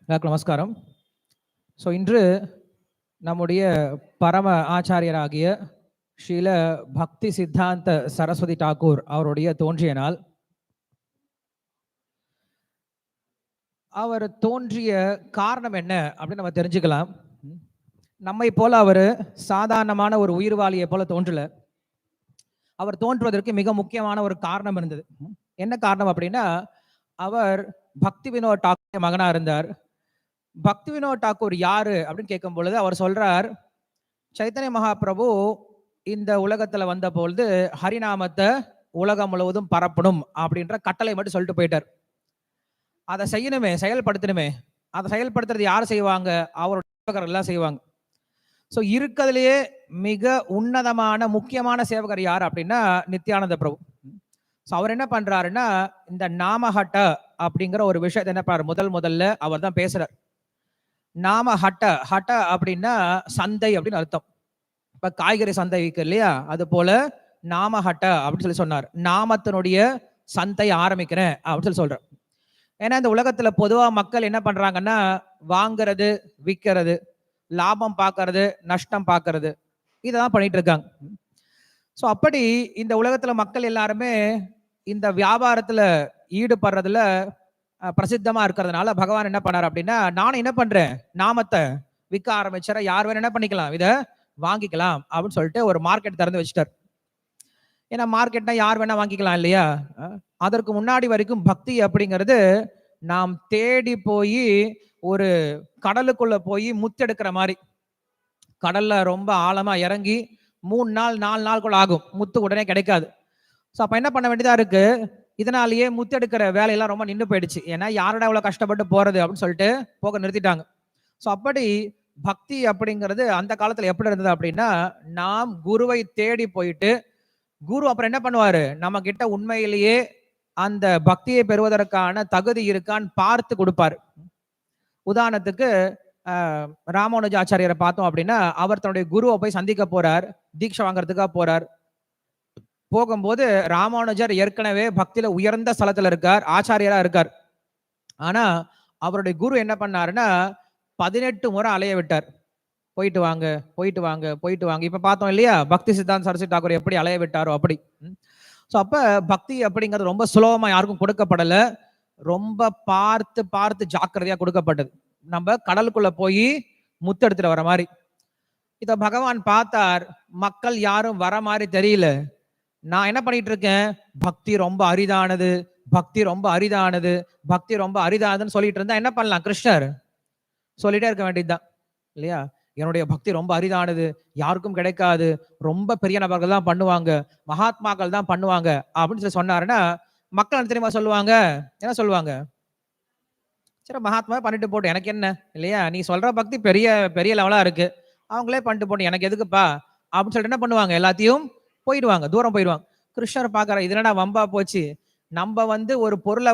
எல்லாருக்கும் நமஸ்காரம். ஸோ இன்று நம்முடைய பரம ஆச்சாரியராகிய ஸ்ரீல பக்தி சித்தாந்த சரஸ்வதி தாக்கூர் அவருடைய தோன்றிய நாள். அவர் தோன்றிய காரணம் என்ன அப்படின்னு நம்ம தெரிஞ்சுக்கலாம். நம்மை போல அவர் சாதாரணமான ஒரு உயிர்வாளியை போல தோன்றல. அவர் தோன்றுவதற்கு மிக முக்கியமான ஒரு காரணம் இருந்தது. என்ன காரணம் அப்படின்னா, அவர் பக்தி வினோத் தாக்கூர் மகனா இருந்தார். பக்தி வினோத் தாக்கூர் யாரு அப்படின்னு கேட்கும் பொழுது அவர் சொல்றார், சைத்தன்ய மகாபிரபு இந்த உலகத்துல வந்த பொழுது ஹரிநாமத்தை உலகம் முழுவதும் பரப்பணும் அப்படின்ற கட்டளை மட்டும் சொல்லிட்டு போயிட்டார். அதை செய்யணுமே, செயல்படுத்தணுமே. அதை செயல்படுத்துறது யார் செய்வாங்க? அவரோட எல்லாம் செய்வாங்க. ஸோ இருக்கிறதுலேயே மிக உன்னதமான முக்கியமான சேவகர் யார் அப்படின்னா நித்யானந்த பிரபு. ஸோ அவர் என்ன பண்றாருன்னா, இந்த நாமஹட்ட அப்படிங்கிற ஒரு விஷயத்தை என்ன பண்றாரு, முதல்ல அவர் தான் பேசுறார். நாம ஹட்ட அப்படின்னா சந்தை அப்படின்னு அர்த்தம். இப்ப காய்கறி சந்தை இருக்கு இல்லையா, அது போல நாம ஹட்ட அப்படின்னு சொல்லி சொன்னார். நாமத்தினுடைய சந்தை ஆரம்பிக்கிறேன் அப்படின்னு சொல்லி சொல்றேன். ஏன்னா இந்த உலகத்துல பொதுவா மக்கள் என்ன பண்றாங்கன்னா, வாங்குறது, விற்கிறது, லாபம் பார்க்கறது, நஷ்டம் பார்க்கறது, இதெல்லாம் பண்ணிட்டு இருக்காங்க. ஸோ அப்படி இந்த உலகத்துல மக்கள் எல்லாருமே இந்த வியாபாரத்துல ஈடுபடுறதுல பிரசித்தமா இருக்கிறதுனால பகவான் என்ன பண்ணார் அப்படின்னா, நானும் என்ன பண்றேன், நாமத்தை விற்க ஆரம்பிச்சா யார் வேணும் என்ன பண்ணிக்கலாம், இதை வாங்கிக்கலாம் அப்படின்னு சொல்லிட்டு ஒரு மார்க்கெட் திறந்து வச்சுட்டார். ஏன்னா மார்க்கெட்னா யார் வேணா வாங்கிக்கலாம் இல்லையா. அதற்கு முன்னாடி வரைக்கும் பக்தி அப்படிங்கிறது நாம் தேடி போய் ஒரு கடலுக்குள்ள போய் முத்தெடுக்கிற மாதிரி. கடல்ல ரொம்ப ஆழமா இறங்கி 3 நாள் 4 நாளுக்குள்ள ஆகும், முத்து உடனே கிடைக்காது. ஸோ அப்ப என்ன பண்ண வேண்டியதா இருக்கு, இதனாலேயே முத்தெடுக்கிற வேலையெல்லாம் ரொம்ப நின்று போயிடுச்சு. ஏன்னா யாரோட அவ்வளவு கஷ்டப்பட்டு போறது அப்படின்னு சொல்லிட்டு போக நிறுத்திட்டாங்க. ஸோ அப்படி பக்தி அப்படிங்கிறது அந்த காலத்துல எப்படி இருந்தது அப்படின்னா, நாம் குருவை தேடி போயிட்டு குரு அப்புறம் என்ன பண்ணுவாரு, நம்ம கிட்ட உண்மையிலேயே அந்த பக்தியை பெறுவதற்கான தகுதி இருக்கான்னு பார்த்து கொடுப்பாரு. உதாரணத்துக்கு ராமானுஜாச்சாரியரை பார்த்தோம் அப்படின்னா, அவர் தன்னுடைய குருவை போய் சந்திக்க போறார், தீட்சை வாங்குறதுக்காக போறார். போகும்போது ராமானுஜர் ஏற்கனவே பக்தியில உயர்ந்த ஸ்தலத்துல இருக்கார், ஆச்சாரியரா இருக்கார். ஆனா அவருடைய குரு என்ன பண்ணாருன்னா 18 முறை அலைய விட்டார். போயிட்டு வாங்க, போயிட்டு வாங்க, போயிட்டு வாங்க. இப்ப பார்த்தோம் இல்லையா, பக்தி சித்தாந்த சரஸ்வதி தாக்கூர் எப்படி அலைய விட்டாரோ அப்படி. ஸோ அப்ப பக்தி அப்படிங்கிறது ரொம்ப சுலபமா யாருக்கும் கொடுக்கப்படல, ரொம்ப பார்த்து பார்த்து ஜாக்கிரதையா கொடுக்கப்பட்டது. நம்ம கடலுக்குள்ள போய் முத்தெடுத்துட்டு வர மாதிரி. இத பகவான் பார்த்தார், மக்கள் யாரும் வர மாதிரி தெரியல. நான் என்ன பண்ணிட்டு இருக்கேன், பக்தி ரொம்ப அரிதானது, பக்தி ரொம்ப அரிதானது, பக்தி ரொம்ப அரிதானதுன்னு சொல்லிட்டு இருந்தா என்ன பண்ணலாம், கிருஷ்ணர் சொல்லிட்டே இருக்க வேண்டியதுதான் இல்லையா. என்னுடைய பக்தி ரொம்ப அரிதானது, யாருக்கும் கிடைக்காது, ரொம்ப பெரிய நபர்கள் தான் பண்ணுவாங்க, மகாத்மாக்கள் தான் பண்ணுவாங்க அப்படின்னு சொல்லி சொன்னாருன்னா மக்கள் என்ன தெரியுமா சொல்லுவாங்க, என்ன சொல்லுவாங்க, சரி மகாத்மா பண்ணிட்டு போட்டு எனக்கு என்ன இல்லையா, நீ சொல்ற பக்தி பெரிய பெரிய லெவலா இருக்கு, அவங்களே பண்ணிட்டு போட்டு எனக்கு எதுக்குப்பா அப்படின்னு சொல்லிட்டு என்ன பண்ணுவாங்க, எல்லாத்தையும் போயிடுவாங்க, தூரம் போயிடுவாங்க. கிருஷ்ணர் பாக்குற இது என்னடா வம்பா போச்சு, நம்ம ஒரு பொருளை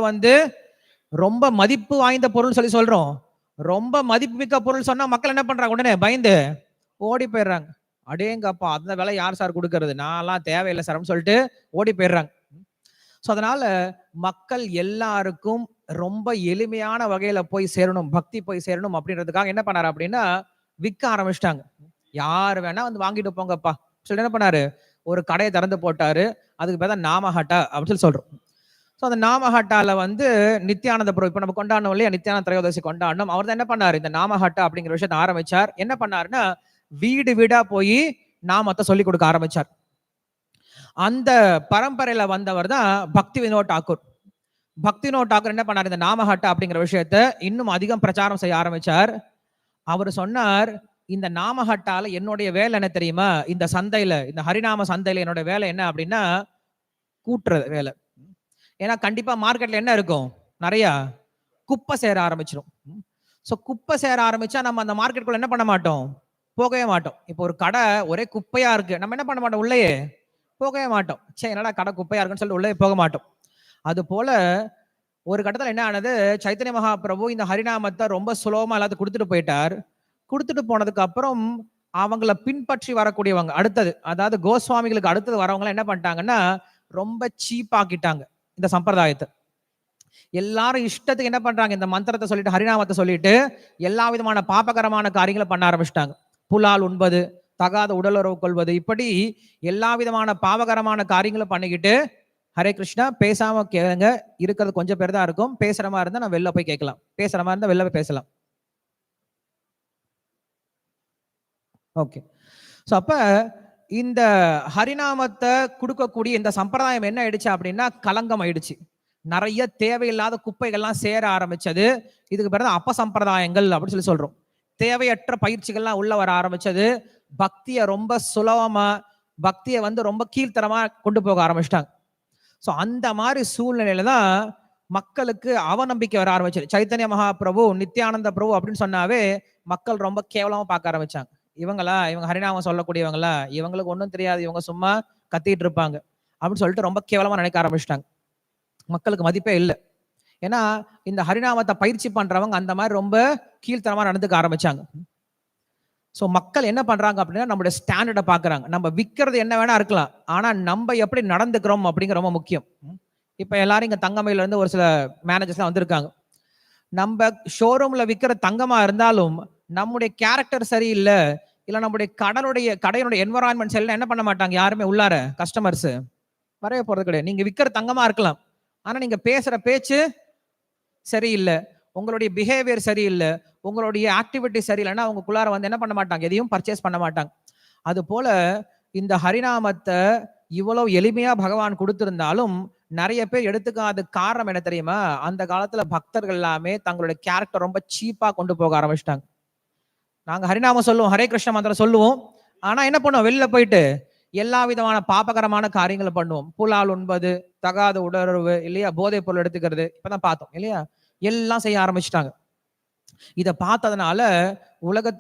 ரொம்ப மதிப்பு வாய்ந்த பொருள் சொல்லி சொல்றோம், ரொம்ப மதிப்பு மிக்க பொருள் சொன்னா மக்கள் என்ன பண்றாங்க, உடனே பயந்து ஓடி போயிடுறாங்க. அடேங்கப்பா அந்த வேலை யார் சார் கொடுக்கறது, நான்லாம் தேவையில்லை சார் சொல்லிட்டு ஓடி போயிடுறாங்க. ஸோ அதனால மக்கள் எல்லாருக்கும் ரொம்ப எளிமையான வகையில போய் சேரணும், பக்தி போய் சேரணும் அப்படின்றதுக்காக என்ன பண்ணாரு அப்படின்னா, விற்க ஆரம்பிச்சிட்டாங்க. யார் வேணா வாங்கிட்டு போங்கப்பா சொல்லி என்ன பண்ணாரு, ஒரு கடையை திறந்து போட்டாரு. அதுக்கு பேர் தான் நாமஹட்டா அப்படின்னு சொல்லி சொல்றோம். ஸோ அந்த நாமஹட்டால நித்யானந்த பிரபு இப்ப நம்ம கொண்டாடணும் இல்லையா, நித்யானந்த திரையோதசி கொண்டாடணும். அவர் தான் என்ன பண்ணாரு, இந்த நாமஹட்டா அப்படிங்கிற விஷயத்தை ஆரம்பிச்சார். என்ன பண்ணாருன்னா, வீடு வீடா போய் நாமத்தை சொல்லி கொடுக்க ஆரம்பிச்சார். அந்த பரம்பரையில வந்தவர் தான் பக்தி வினோத் தாக்கூர். பக்தி வினோத் தாக்கூர் என்ன பண்ணார், இந்த நாமஹட்டா அப்படிங்கிற விஷயத்த இன்னும் அதிகம் பிரச்சாரம் செய்ய ஆரம்பிச்சார். அவர் சொன்னார், இந்த நாமஹட்டால என்னுடைய வேலை என்ன தெரியுமா, இந்த சந்தையில, இந்த ஹரிநாம சந்தையில என்னோட வேலை என்ன அப்படின்னா கூட்டுறது வேலை. ஏன்னா கண்டிப்பா மார்க்கெட்ல என்ன இருக்கும், நிறைய குப்பை சேர ஆரம்பிச்சிடும். ஸோ குப்பை சேர ஆரம்பிச்சா நம்ம அந்த மார்க்கெட்டுக்குள்ள என்ன பண்ண மாட்டோம், போகவே மாட்டோம். இப்போ ஒரு கடை ஒரே குப்பையா இருக்கு, நம்ம என்ன பண்ண மாட்டோம், உள்ளேயே போகவே மாட்டோம். சரி என்னடா கடை குப்பையா இருக்குன்னு சொல்லிட்டு உள்ளே போக மாட்டோம். அது போல ஒரு கட்டத்தில் என்ன ஆனது, சைத்தன்ய மகாபிரபு இந்த ஹரிநாமத்தை ரொம்ப சுலபமா எல்லாத்தையும் கொடுத்துட்டு போயிட்டார். கொடுத்துட்டு போனதுக்கு அப்புறம் அவங்கள பின்பற்றி வரக்கூடியவங்க அடுத்தது, அதாவது கோஸ்வாமிகளுக்கு அடுத்தது வரவங்க என்ன பண்ணிட்டாங்கன்னா ரொம்ப சீப்பாக்கிட்டாங்க இந்த சம்பிரதாயத்தை. எல்லாரும் இஷ்டத்துக்கு என்ன பண்றாங்க, இந்த மந்திரத்தை சொல்லிட்டு ஹரிநாமத்தை சொல்லிட்டு எல்லா விதமான பாபகரமான காரியங்களை பண்ண ஆரம்பிச்சிட்டாங்க. புலால் உண்பது, தகாத உடலுறவு கொள்வது, இப்படி எல்லா விதமான பாவகரமான காரியங்களும் பண்ணிக்கிட்டு ஹரே கிருஷ்ணா பேசாம கேளுங்க, இருக்கிறது கொஞ்சம் பேர் தான் இருக்கும், பேசுற மாதிரி இருந்தா நான் வெளில போய் கேட்கலாம், பேசுற மாதிரி இருந்தா வெளில போய் பேசலாம். ஓகே. ஸோ அப்ப இந்த ஹரிநாமத்தை கொடுக்கக்கூடிய இந்த சம்பிரதாயம் என்ன ஆயிடுச்சு அப்படின்னா களங்கம் ஆயிடுச்சு. நிறைய தேவையில்லாத குப்பைகள்லாம் சேர ஆரம்பிச்சது. இதுக்கு பிறகு அப்பசம்பிரதாயங்கள் அப்படின்னு சொல்லி சொல்றோம். தேவையற்ற பயிற்சிகள்லாம் உள்ள வர ஆரம்பிச்சது. பக்தியை ரொம்ப சுலபமா, பக்தியை ரொம்ப கீழ்த்தரமா கொண்டு போக ஆரம்பிச்சிட்டாங்க. ஸோ அந்த மாதிரி சூழ்நிலையில தான் மக்களுக்கு அவநம்பிக்கை வர ஆரம்பிச்சது. சைத்தன்ய மகாபிரபு, நித்யானந்த பிரபு அப்படின்னு சொன்னாவே மக்கள் ரொம்ப கேவலமா பார்க்க ஆரம்பிச்சாங்க. இவங்க ஹரிநாமம் சொல்லக்கூடியவங்களா, இவங்களுக்கு ஒன்றும் தெரியாது, இவங்க சும்மா கத்திட்டு இருப்பாங்க அப்படின்னு சொல்லிட்டு ரொம்ப கேவலமா நினைக்க ஆரம்பிச்சிட்டாங்க. மக்களுக்கு மதிப்பே இல்லை. ஏன்னா இந்த ஹரிநாமத்தை பயிற்சி பண்றவங்க அந்த மாதிரி ரொம்ப கீழ்த்தரமா நடந்துக்க ஆரம்பிச்சாங்க. ஸோ மக்கள் என்ன பண்றாங்க அப்படின்னா நம்மளுடைய ஸ்டாண்டர்டை பாக்குறாங்க. நம்ம விற்கிறது என்ன வேணா இருக்கலாம், ஆனா நம்ம எப்படி நடந்துக்கிறோம் அப்படிங்கிற ரொம்ப முக்கியம். இப்ப எல்லாரும் இங்க தங்கமயில இருந்து ஒரு சில மேனேஜர்ஸ் வந்திருக்காங்க. நம்ம ஷோரூம்ல விற்கிற தங்கமா இருந்தாலும் நம்முடைய கேரக்டர் சரியில்லை, இல்ல நம்முடைய கடையினுடைய என்வரான்மெண்ட் சரியில்லை, என்ன பண்ண மாட்டாங்க யாருமே உள்ளார கஸ்டமர்ஸ் வரைய போறது கிடையாது. நீங்க விற்கிற தங்கமா இருக்கலாம், ஆனா நீங்க பேசுற பேச்சு சரியில்லை, உங்களுடைய பிஹேவியர் சரியில்லை, உங்களுடைய ஆக்டிவிட்டி சரியில்லைன்னா உங்களுக்குள்ளார என்ன பண்ண மாட்டாங்க, எதையும் பர்ச்சேஸ் பண்ண மாட்டாங்க. அது போல இந்த ஹரிநாமத்தை இவ்வளவு எளிமையா பகவான் கொடுத்திருந்தாலும் நிறைய பேர் எடுத்துக்காத காரணம் என்ன தெரியுமா, அந்த காலத்துல பக்தர்கள் எல்லாமே தங்களுடைய கேரக்டர் ரொம்ப சீப்பா கொண்டு போக ஆரம்பிச்சிட்டாங்க. நாங்க ஹரிநாமம் சொல்லுவோம், ஹரே கிருஷ்ண மந்திரம் சொல்லுவோம், ஆனா என்ன பண்ணுவோம், வெளியில போயிட்டு எல்லா விதமான பாபகரமான காரியங்களை பண்ணுவோம். புலால் உண்பது, தகாத உடலுறவு இல்லையா, போதைப் பொருள் எடுத்துக்கிறது, இப்பதான் பார்த்தோம் இல்லையா, எல்லாம் செய்ய ஆரம்பிச்சிட்டாங்க. இதை பார்த்ததுனால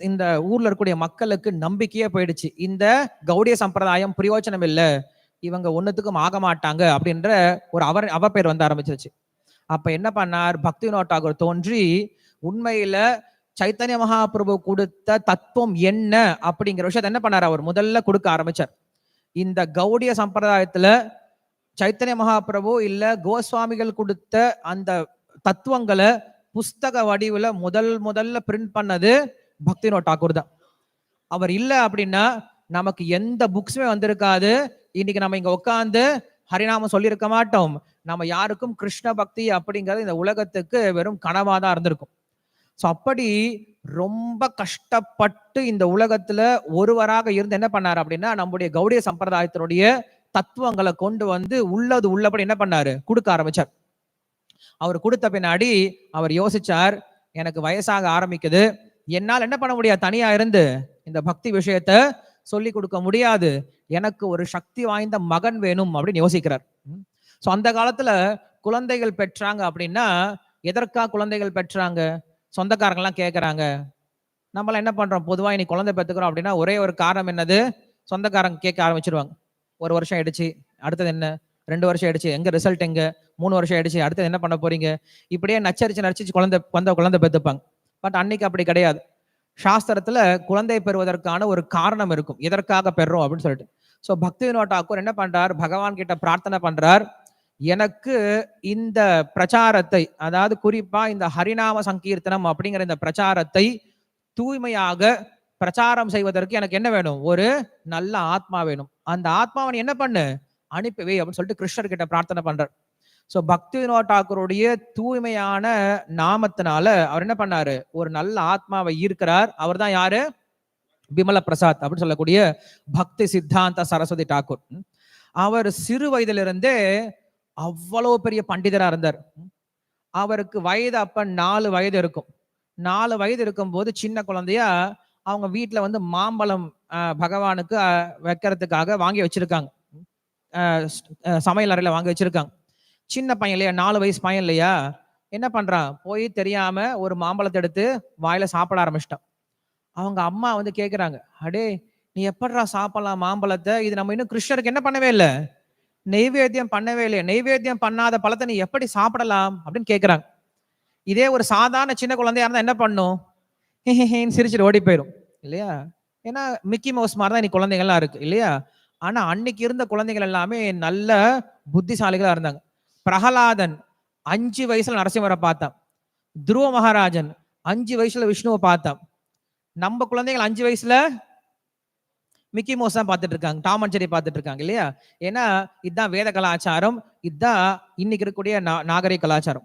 இந்த ஊர்ல இருக்கக்கூடிய மக்களுக்கு நம்பிக்கையே போயிடுச்சு. இந்த கௌடிய சம்பிரதாயம் பிரயோஜனம் இல்லை, இவங்க ஒன்னுத்துக்கும் ஆக மாட்டாங்க அப்படின்ற ஒரு அவப்பேர் ஆரம்பிச்சிருச்சு. அப்ப என்ன பண்ணார், பக்திவினோத் தாகூர் தோன்றி உண்மையில சைத்தன்ய மகாபிரபு கொடுத்த தத்துவம் என்ன அப்படிங்கிற விஷயத்த என்ன பண்ணார், அவர் முதல்ல கொடுக்க ஆரம்பிச்சார். இந்த கௌடிய சம்பிரதாயத்துல சைத்தன்ய மகாபிரபு இல்ல கோஸ்வாமிகள் கொடுத்த அந்த தத்துவங்களை புஸ்தக வடிவுல முதல்ல பிரிண்ட் பண்ணது பக்திவினோத் தாகூர் தான். அவர் இல்ல அப்படின்னா நமக்கு எந்த புக்ஸுமே வந்திருக்காது. இன்னைக்கு நம்ம இங்க உட்காந்து ஹரிநாமம் சொல்லியிருக்க மாட்டோம். நம்ம யாருக்கும் கிருஷ்ண பக்தி அப்படிங்கிறது இந்த உலகத்துக்கு வெறும் கனவா தான் இருந்திருக்கும். ஸோ அப்படி ரொம்ப கஷ்டப்பட்டு இந்த உலகத்துல ஒருவராக இருந்து என்ன பண்ணாரு அப்படின்னா நம்முடைய கௌடிய சம்பிரதாயத்தினுடைய தத்துவங்களை கொண்டு உள்ளது உள்ளபடி என்ன பண்ணாரு, கொடுக்க ஆரம்பிச்சார். அவர் கொடுத்த பின்னாடி அவர் யோசிச்சார், எனக்கு வயசாக ஆரம்பிக்குது, என்னால் என்ன பண்ண முடியாது, தனியா இருந்து இந்த பக்தி விஷயத்த சொல்லி கொடுக்க முடியாது, எனக்கு ஒரு சக்தி வாய்ந்த மகன் வேணும் அப்படின்னு யோசிக்கிறார். ஸோ அந்த காலத்துல குழந்தைகள் பெற்றாங்க அப்படின்னா எதற்காக குழந்தைகள் பெற்றாங்க, சொந்தக்காரங்கெல்லாம் கேட்கறாங்க. நம்மளாம் என்ன பண்றோம், பொதுவா இன்னைக்கு குழந்தை பெற்றுக்கிறோம் அப்படின்னா ஒரே ஒரு காரணம் என்னது, சொந்தக்காரங்க கேட்க ஆரம்பிச்சிருவாங்க. 1 வருஷம் ஆயிடுச்சு, அடுத்தது என்ன, 2 வருஷம் ஆயிடுச்சு, எங்க ரிசல்ட் எங்க, 3 வருஷம் ஆயிடுச்சு, அடுத்தது என்ன பண்ண போறீங்க, இப்படியே நச்சரிச்சு குழந்தை பெற்றுப்பாங்க. பட் அன்னைக்கு அப்படி கிடையாது. சாஸ்திரத்துல குழந்தை பெறுவதற்கான ஒரு காரணம் இருக்கும், எதற்காக பெறுறோம் அப்படின்னு சொல்லிட்டு. ஸோ பக்திவினோத் தாகூர் என்ன பண்றார், பகவான் கிட்ட பிரார்த்தனை பண்றார், எனக்கு இந்த பிரச்சாரத்தை, அதாவது குறிப்பா இந்த ஹரிநாம சங்கீர்த்தனம் அப்படிங்கிற இந்த பிரச்சாரத்தை தூய்மையாக பிரச்சாரம் செய்வதற்கு எனக்கு என்ன வேணும், ஒரு நல்ல ஆத்மா வேணும், அந்த ஆத்மாவை என்ன பண்ணு, அனுப்பிவை அப்படின்னு சொல்லிட்டு கிருஷ்ணர் கிட்ட பிரார்த்தனை பண்றார். ஸோ பக்திவினோத் தாகூருடைய தூய்மையான நாமத்தினால அவர் என்ன பண்ணாரு, ஒரு நல்ல ஆத்மாவை ஈர்க்கிறார். அவர் தான் யாரு, பிமல பிரசாத் அப்படின்னு சொல்லக்கூடிய பக்தி சித்தாந்த சரஸ்வதி தாக்கூர். அவர் சிறு வயதிலிருந்தே அவ்வளவு பெரிய பண்டிதரா இருந்தார். அவருக்கு வயது அப்ப 4 வயது இருக்கும். 4 வயது இருக்கும் போது சின்ன குழந்தையா அவங்க வீட்டுல மாம்பழம் பகவானுக்கு வைக்கிறதுக்காக வாங்கி வச்சிருக்காங்க, சமையல் அறையில வாங்கி வச்சிருக்காங்க. சின்ன பையன் இல்லையா, 4 வயசு பையன் இல்லையா, என்ன பண்றான், போய் தெரியாம ஒரு மாம்பழத்தை எடுத்து வாயில சாப்பிட ஆரம்பிச்சிட்டான். அவங்க அம்மா கேக்குறாங்க, அடே நீ எப்படா சாப்பிடலாம் மாம்பழத்தை, இது நம்ம இன்னும் கிருஷ்ணருக்கு என்ன பண்ணவே இல்லை, நெய்வேத்தியம் பண்ணவே இல்லையா, நெய்வேத்தியம் பண்ணாத பழத்தை நீ எப்படி சாப்பிடலாம் அப்படின்னு கேட்கிறாங்க. இதே ஒரு சாதாரண சின்ன குழந்தையா இருந்தா என்ன பண்ணும், சிரிச்சுட்டு ஓடி போயிடும் இல்லையா. ஏன்னா மிக்கி மவுஸ் மாதிரி தான் இன்னைக்கு குழந்தைகள்லாம் இருக்கு இல்லையா. ஆனா அன்னைக்கு இருந்த குழந்தைகள் எல்லாமே நல்ல புத்திசாலிகளா இருந்தாங்க. பிரகலாதன் 5 வயசுல நரசிம்மரை பார்த்தான். துருவ மகாராஜன் 5 வயசுல விஷ்ணுவை பார்த்தான். நம்ம குழந்தைகள் 5 வயசுல மிக்கி மவுஸ் தான் பார்த்துட்டு இருக்காங்க, டாம் அண்ட் ஜெர்ரி பார்த்துட்டு இருக்காங்க இல்லையா? ஏன்னா இதுதான் வேத கலாச்சாரம், இதுதான் இன்னைக்கு இருக்கக்கூடிய நாகரிக கலாச்சாரம்.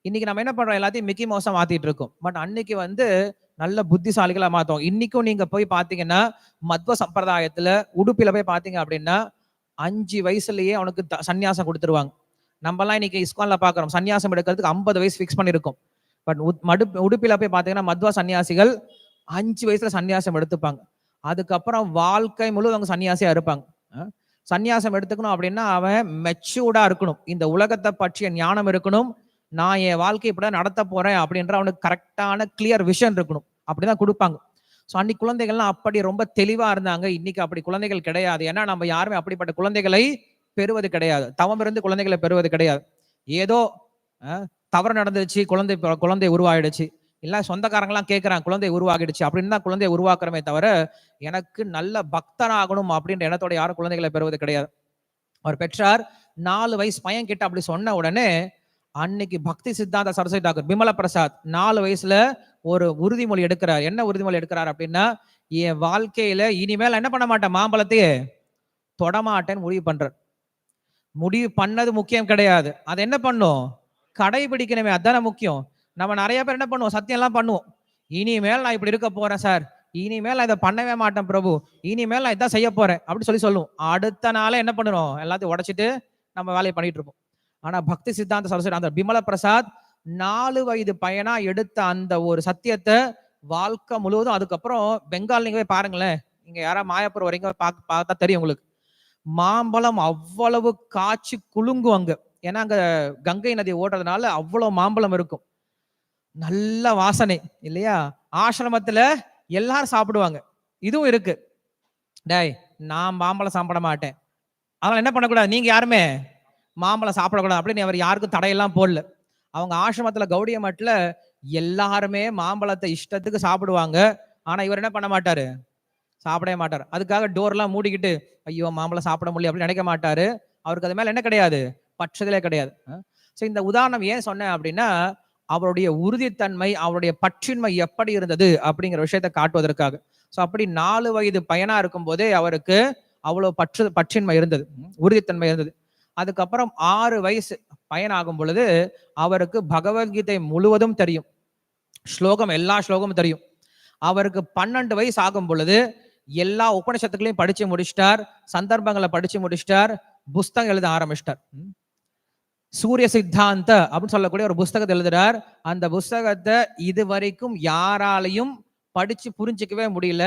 இன்னைக்கு நம்ம என்ன பண்றோம், எல்லாத்தையும் மிக்கி மவுஸா மாத்திட்டு இருக்கோம். பட் அன்னைக்கு வந்து நல்ல புத்திசாலிகளா மாத்தோம். இன்னைக்கும் நீங்க போய் பாத்தீங்கன்னா மத்வ சம்பிரதாயத்துல உடுப்பில போய் பாத்தீங்க அப்படின்னா 5 வயசுலயே அவனுக்கு சன்னியாசம் கொடுத்துருவாங்க. நம்ம எல்லாம் இன்னைக்கு இஸ்கான்ல பாக்குறோம், சன்னியாசம் எடுக்கிறதுக்கு 50 வயசு பிக்ஸ் பண்ணிருக்கோம். பட் உடுப்பில போய் பாத்தீங்கன்னா மத்வ சன்னியாசிகள் 5 வயசுல சன்னியாசம் எடுத்துப்பாங்க. அதுக்கப்புறம் வாழ்க்கை முழு அவங்க சன்னியாசியா இருப்பாங்க. சன்னியாசம் எடுத்துக்கணும் அப்படின்னா அவன் மெச்சூர்டா இருக்கணும், இந்த உலகத்தை பற்றிய ஞானம் இருக்கணும், நான் என் வாழ்க்கை இப்படி நடத்த போறேன் அப்படின்ற அவனுக்கு கரெக்டான கிளியர் விஷன் இருக்கணும். அப்படிதான் கொடுப்பாங்க. ஸோ அன்னைக்கு குழந்தைகள்லாம் அப்படி ரொம்ப தெளிவா இருந்தாங்க. இன்னைக்கு அப்படி குழந்தைகள் கிடையாது. ஏன்னா நம்ம யாருமே அப்படிப்பட்ட குழந்தைகளை பெறுவது கிடையாது. தவம் இருந்து குழந்தைகளை பெறுவது கிடையாது. ஏதோ தவறு நடந்துருச்சு, குழந்தை உருவாயிடுச்சு, இல்ல சொந்தக்காரங்களாம் கேட்கறாங்க குழந்தை உருவாகிடுச்சு அப்படின்னு தான் குழந்தையை உருவாக்குறமே தவிர எனக்கு நல்ல பக்தனாகணும் அப்படின்ற எண்ணத்தோட யாரும் குழந்தைகளை பெறுவது கிடையாது. அவர் பெற்றார். 4 வயசு பையன் கிட்ட அப்படி சொன்ன உடனே அன்னைக்கு பக்தி சித்தாந்த சரஸ்வதி தாக்கூர் பிமல பிரசாத் 4 வயசுல ஒரு உறுதிமொழி எடுக்கிறார். என்ன உறுதிமொழி எடுக்கிறார் அப்படின்னா, என் வாழ்க்கையில இனிமேல் என்ன பண்ண மாட்டேன், மாம்பழத்தையே தொடமாட்டேன்னு முடிவு பண்றார். முடிவு பண்ணது முக்கியம் கிடையாது, அதை என்ன பண்ணும், கடைபிடிக்கணுமே, அதுதானே முக்கியம். நம்ம நிறைய பேர் என்ன பண்ணுவோம், சத்தியம் எல்லாம் பண்ணுவோம், இனிமேல் நான் இப்படி இருக்க போறேன் சார், இனிமேல் நான் இதை பண்ணவே மாட்டேன் பிரபு, இனிமேல் நான் இதான் செய்ய போறேன் அப்படி சொல்லுவோம். அடுத்த நாளே என்ன பண்ணுறோம், எல்லாத்தையும் உடைச்சிட்டு நம்ம வேலையை பண்ணிட்டு இருப்போம். ஆனா பக்தி சித்தாந்த சரஸ்வதி அந்த பிமல பிரசாத் 4 வயது பையனா எடுத்த அந்த ஒரு சத்தியத்தை வாழ்க்கை முழுவதும், அதுக்கப்புறம் பெங்கால் நீங்க போய் பாருங்களேன், நீங்க யாரா மாயாப்பூர் வரைக்கும் பார்த்தா தெரியும் உங்களுக்கு, மாம்பழம் அவ்வளவு காய்ச்சி குலுங்கும் அங்க. ஏன்னா அங்க கங்கை நதி ஓடுறதுனால அவ்வளவு மாம்பழம் இருக்கும், நல்ல வாசனை இல்லையா? ஆசிரமத்துல எல்லாரும் சாப்பிடுவாங்க. இதுவும் இருக்கு, டேய் நான் மாம்பழம் சாப்பிட மாட்டேன், அதனால என்ன பண்ணக்கூடாது, நீங்க யாருமே மாம்பழம் சாப்பிடக்கூடாது அப்படின்னு அவர் யாருக்கும் தடையெல்லாம் போடல. அவங்க ஆசிரமத்துல கௌடிய மட்டில் எல்லாருமே மாம்பழத்தை இஷ்டத்துக்கு சாப்பிடுவாங்க. ஆனா இவர் என்ன பண்ண மாட்டாரு, சாப்பிடவே மாட்டார். அதுக்காக டோர்லாம் மூடிக்கிட்டு ஐயோ மாம்பழம் சாப்பிட முடியல அப்படின்னு நினைக்க மாட்டாரு. அவருக்கு அது மேல என்ன கிடையாது, பற்றுதலே கிடையாது. ஸோ இந்த உதாரணம் ஏன் சொன்னேன் அப்படின்னா, அவருடைய உறுதித்தன்மை, அவருடைய பற்றின்மை எப்படி இருந்தது அப்படிங்கிற விஷயத்தை காட்டுவதற்காக. ஸோ அப்படி 4 வயது பையனா இருக்கும் போதே அவருக்கு அவ்வளவு பற்றின்மை இருந்தது, உறுதித்தன்மை இருந்தது. அதுக்கப்புறம் 6 வயசு பையனாகும் பொழுது அவருக்கு பகவத்கீதை முழுவதும் தெரியும், ஸ்லோகம் எல்லா ஸ்லோகமும் தெரியும். அவருக்கு 12 வயசு ஆகும் பொழுது எல்லா உபநிஷத்துக்களையும் படிச்சு முடிச்சிட்டார், சந்தர்ப்பங்களை படிச்சு முடிச்சிட்டார், புஸ்தகம் எழுத ஆரம்பிச்சிட்டார். சூரிய சித்தாந்த அப்படின்னு சொல்லக்கூடிய ஒரு புஸ்தகத்தை எழுதுறார். அந்த புஸ்தகத்தை இதுவரைக்கும் யாராலையும் படிச்சு புரிஞ்சிக்கவே முடியல.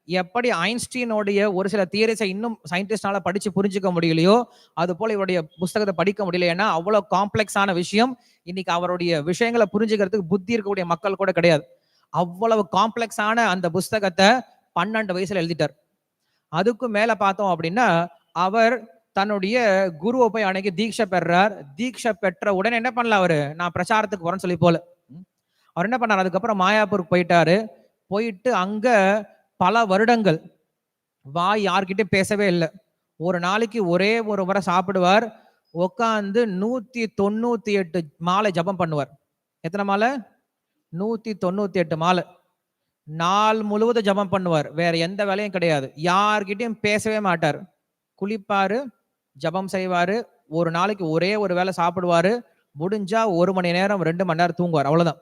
எப்படி ஐன்ஸ்டீனோடைய ஒரு சில தியரிஸை இன்னும் சயின்டிஸ்டால படிச்சு புரிஞ்சுக்க முடியலையோ அது போல இவருடைய புஸ்தகத்தை படிக்க முடியல. ஏன்னா அவ்வளவு காம்ப்ளெக்ஸான விஷயம். இன்னைக்கு அவருடைய விஷயங்களை புரிஞ்சுக்கிறதுக்கு புத்தி இருக்கக்கூடிய மக்கள் கூட கிடையாது. அவ்வளவு காம்ப்ளெக்ஸான அந்த புஸ்தகத்தை 12 வயசுல எழுதிட்டார். அதுக்கும் மேல பார்த்தோம் அப்படின்னா அவர் தன்னுடைய குருவை போய் அன்னைக்கு தீட்சை பெறார். தீட்சை பெற்ற உடனே என்ன பண்ணல அவரு, நான் பிரச்சாரத்துக்கு வரேன்னு சொல்லி போல அவர் என்ன பண்ணார், அதுக்கப்புறம் மாயாப்பூருக்கு போயிட்டாரு. போயிட்டு அங்க பல வருடங்கள் வாய் யார்கிட்ட பேசவே இல்லை. ஒரு நாளைக்கு ஒரே ஒரு முறை சாப்பிடுவார். உட்காந்து 198 மாலை ஜபம் பண்ணுவார். எத்தனை மாலை, 198 மாலை. நாள் முழுவதும் ஜபம் பண்ணுவார். வேற எந்த வேலையும் கிடையாது, யார்கிட்டையும் பேசவே மாட்டார். குளிப்பாரு, ஜபம் செய்வாரு, ஒரு நாளைக்கு ஒரே ஒரு வேலை சாப்பிடுவாரு, முடிஞ்சா 1 மணி நேரம் 2 மணி நேரம் தூங்குவார், அவ்வளவுதான்.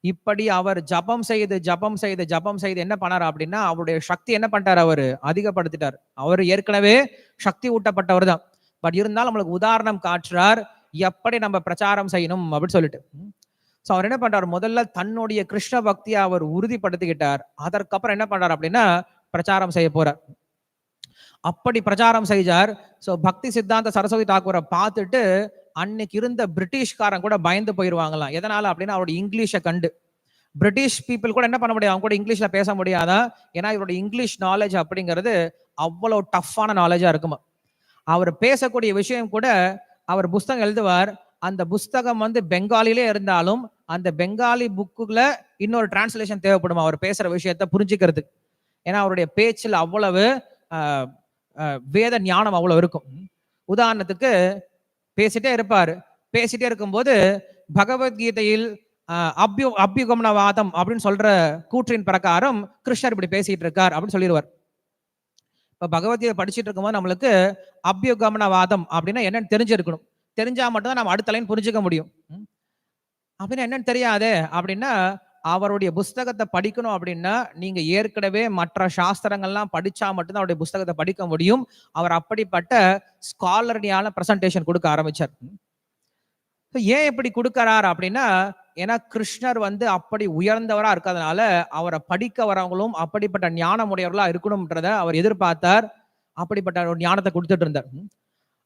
இப்படி அவர் ஜபம் செய்து என்ன பண்ணார் அப்படின்னா அவருடைய சக்தி என்ன பண்ணிட்டார், அவர் அதிகப்படுத்திட்டார். அவர் ஏற்கனவே சக்தி ஊட்டப்பட்டவர் தான். பட் இருந்தாலும் நம்மளுக்கு உதாரணம் காட்டுறார் எப்படி நம்ம பிரச்சாரம் செய்யணும் அப்படின்னு சொல்லிட்டு. ஸோ அவர் என்ன பண்றார், முதல்ல தன்னுடைய கிருஷ்ண பக்தியை அவர் உறுதிப்படுத்திக்கிட்டார். அதற்கப்புறம் என்ன பண்றார் அப்படின்னா பிரச்சாரம் செய்ய போறார். அப்படி பிரச்சாரம் செய்தார். ஸோ பக்தி சித்தாந்த சரஸ்வதி தாக்கூரை பார்த்துட்டு அன்னைக்கு இருந்த பிரிட்டிஷ்காரன் கூட பயந்து போயிருவாங்களாம். எதனால அப்படின்னா அவருடைய இங்கிலீஷை கண்டு. பிரிட்டிஷ் பீப்புள் கூட என்ன பண்ண முடியாது, அவங்க கூட இங்கிலீஷ்ல பேச முடியாதா. ஏன்னா இவருடைய இங்கிலீஷ் நாலேஜ் அப்படிங்கிறது அவ்வளவு டஃப்பான நாலேஜா இருக்குமா. அவர் பேசக்கூடிய விஷயம் கூட, அவர் புஸ்தகம் எழுதுவார், அந்த புஸ்தகம் பெங்காலிலே இருந்தாலும் அந்த பெங்காலி புக்குல இன்னொரு டிரான்ஸ்லேஷன் தேவைப்படும் அவர் பேசுற விஷயத்த புரிஞ்சுக்கிறதுக்கு. ஏன்னா அவருடைய பேச்சில் அவ்வளவு வேத ஞானம் அவ்வளவு இருக்கும். உதாரணத்துக்கு பேசிட்டே இருப்பாரு, பேசிட்டே இருக்கும்போது பகவத்கீதையில் அபியுகமனவாதம் அப்படின்னு சொல்ற கூற்றின் பிரகாரம் கிருஷ்ணர் இப்படி பேசிட்டு இருக்கார் அப்படின்னு சொல்லிடுவார். இப்ப பகவத்கீதை படிச்சுட்டு இருக்கும்போது நம்மளுக்கு அபியுகமனவாதம் அப்படின்னா என்னன்னு தெரிஞ்சிருக்கணும். தெரிஞ்சா மட்டும்தான் நம்ம அடுத்த லைன் புரிஞ்சுக்க முடியும். அப்படின்னா என்னன்னு தெரியாதே அப்படின்னா, அவருடைய புஸ்தகத்தை படிக்கணும் அப்படின்னா நீங்க ஏற்கனவே மற்ற சாஸ்திரங்கள்லாம் படிச்சா மட்டும்தான் அவருடைய புஸ்தகத்தை படிக்க முடியும். அவர் அப்படிப்பட்ட ஸ்காலர்னியான பிரசன்டேஷன் கொடுக்க ஆரம்பிச்சார். ஏன் இப்படி கொடுக்கிறார் அப்படின்னா, ஏன்னா கிருஷ்ணர் அப்படி உயர்ந்தவரா இருக்கிறதுனால அவரை படிக்க வரவங்களும் அப்படிப்பட்ட ஞானம் உடையவர்களா இருக்கணும்ன்றத அவர் எதிர்பார்த்தார். அப்படிப்பட்ட ஒரு ஞானத்தை கொடுத்துட்டு இருந்தார்.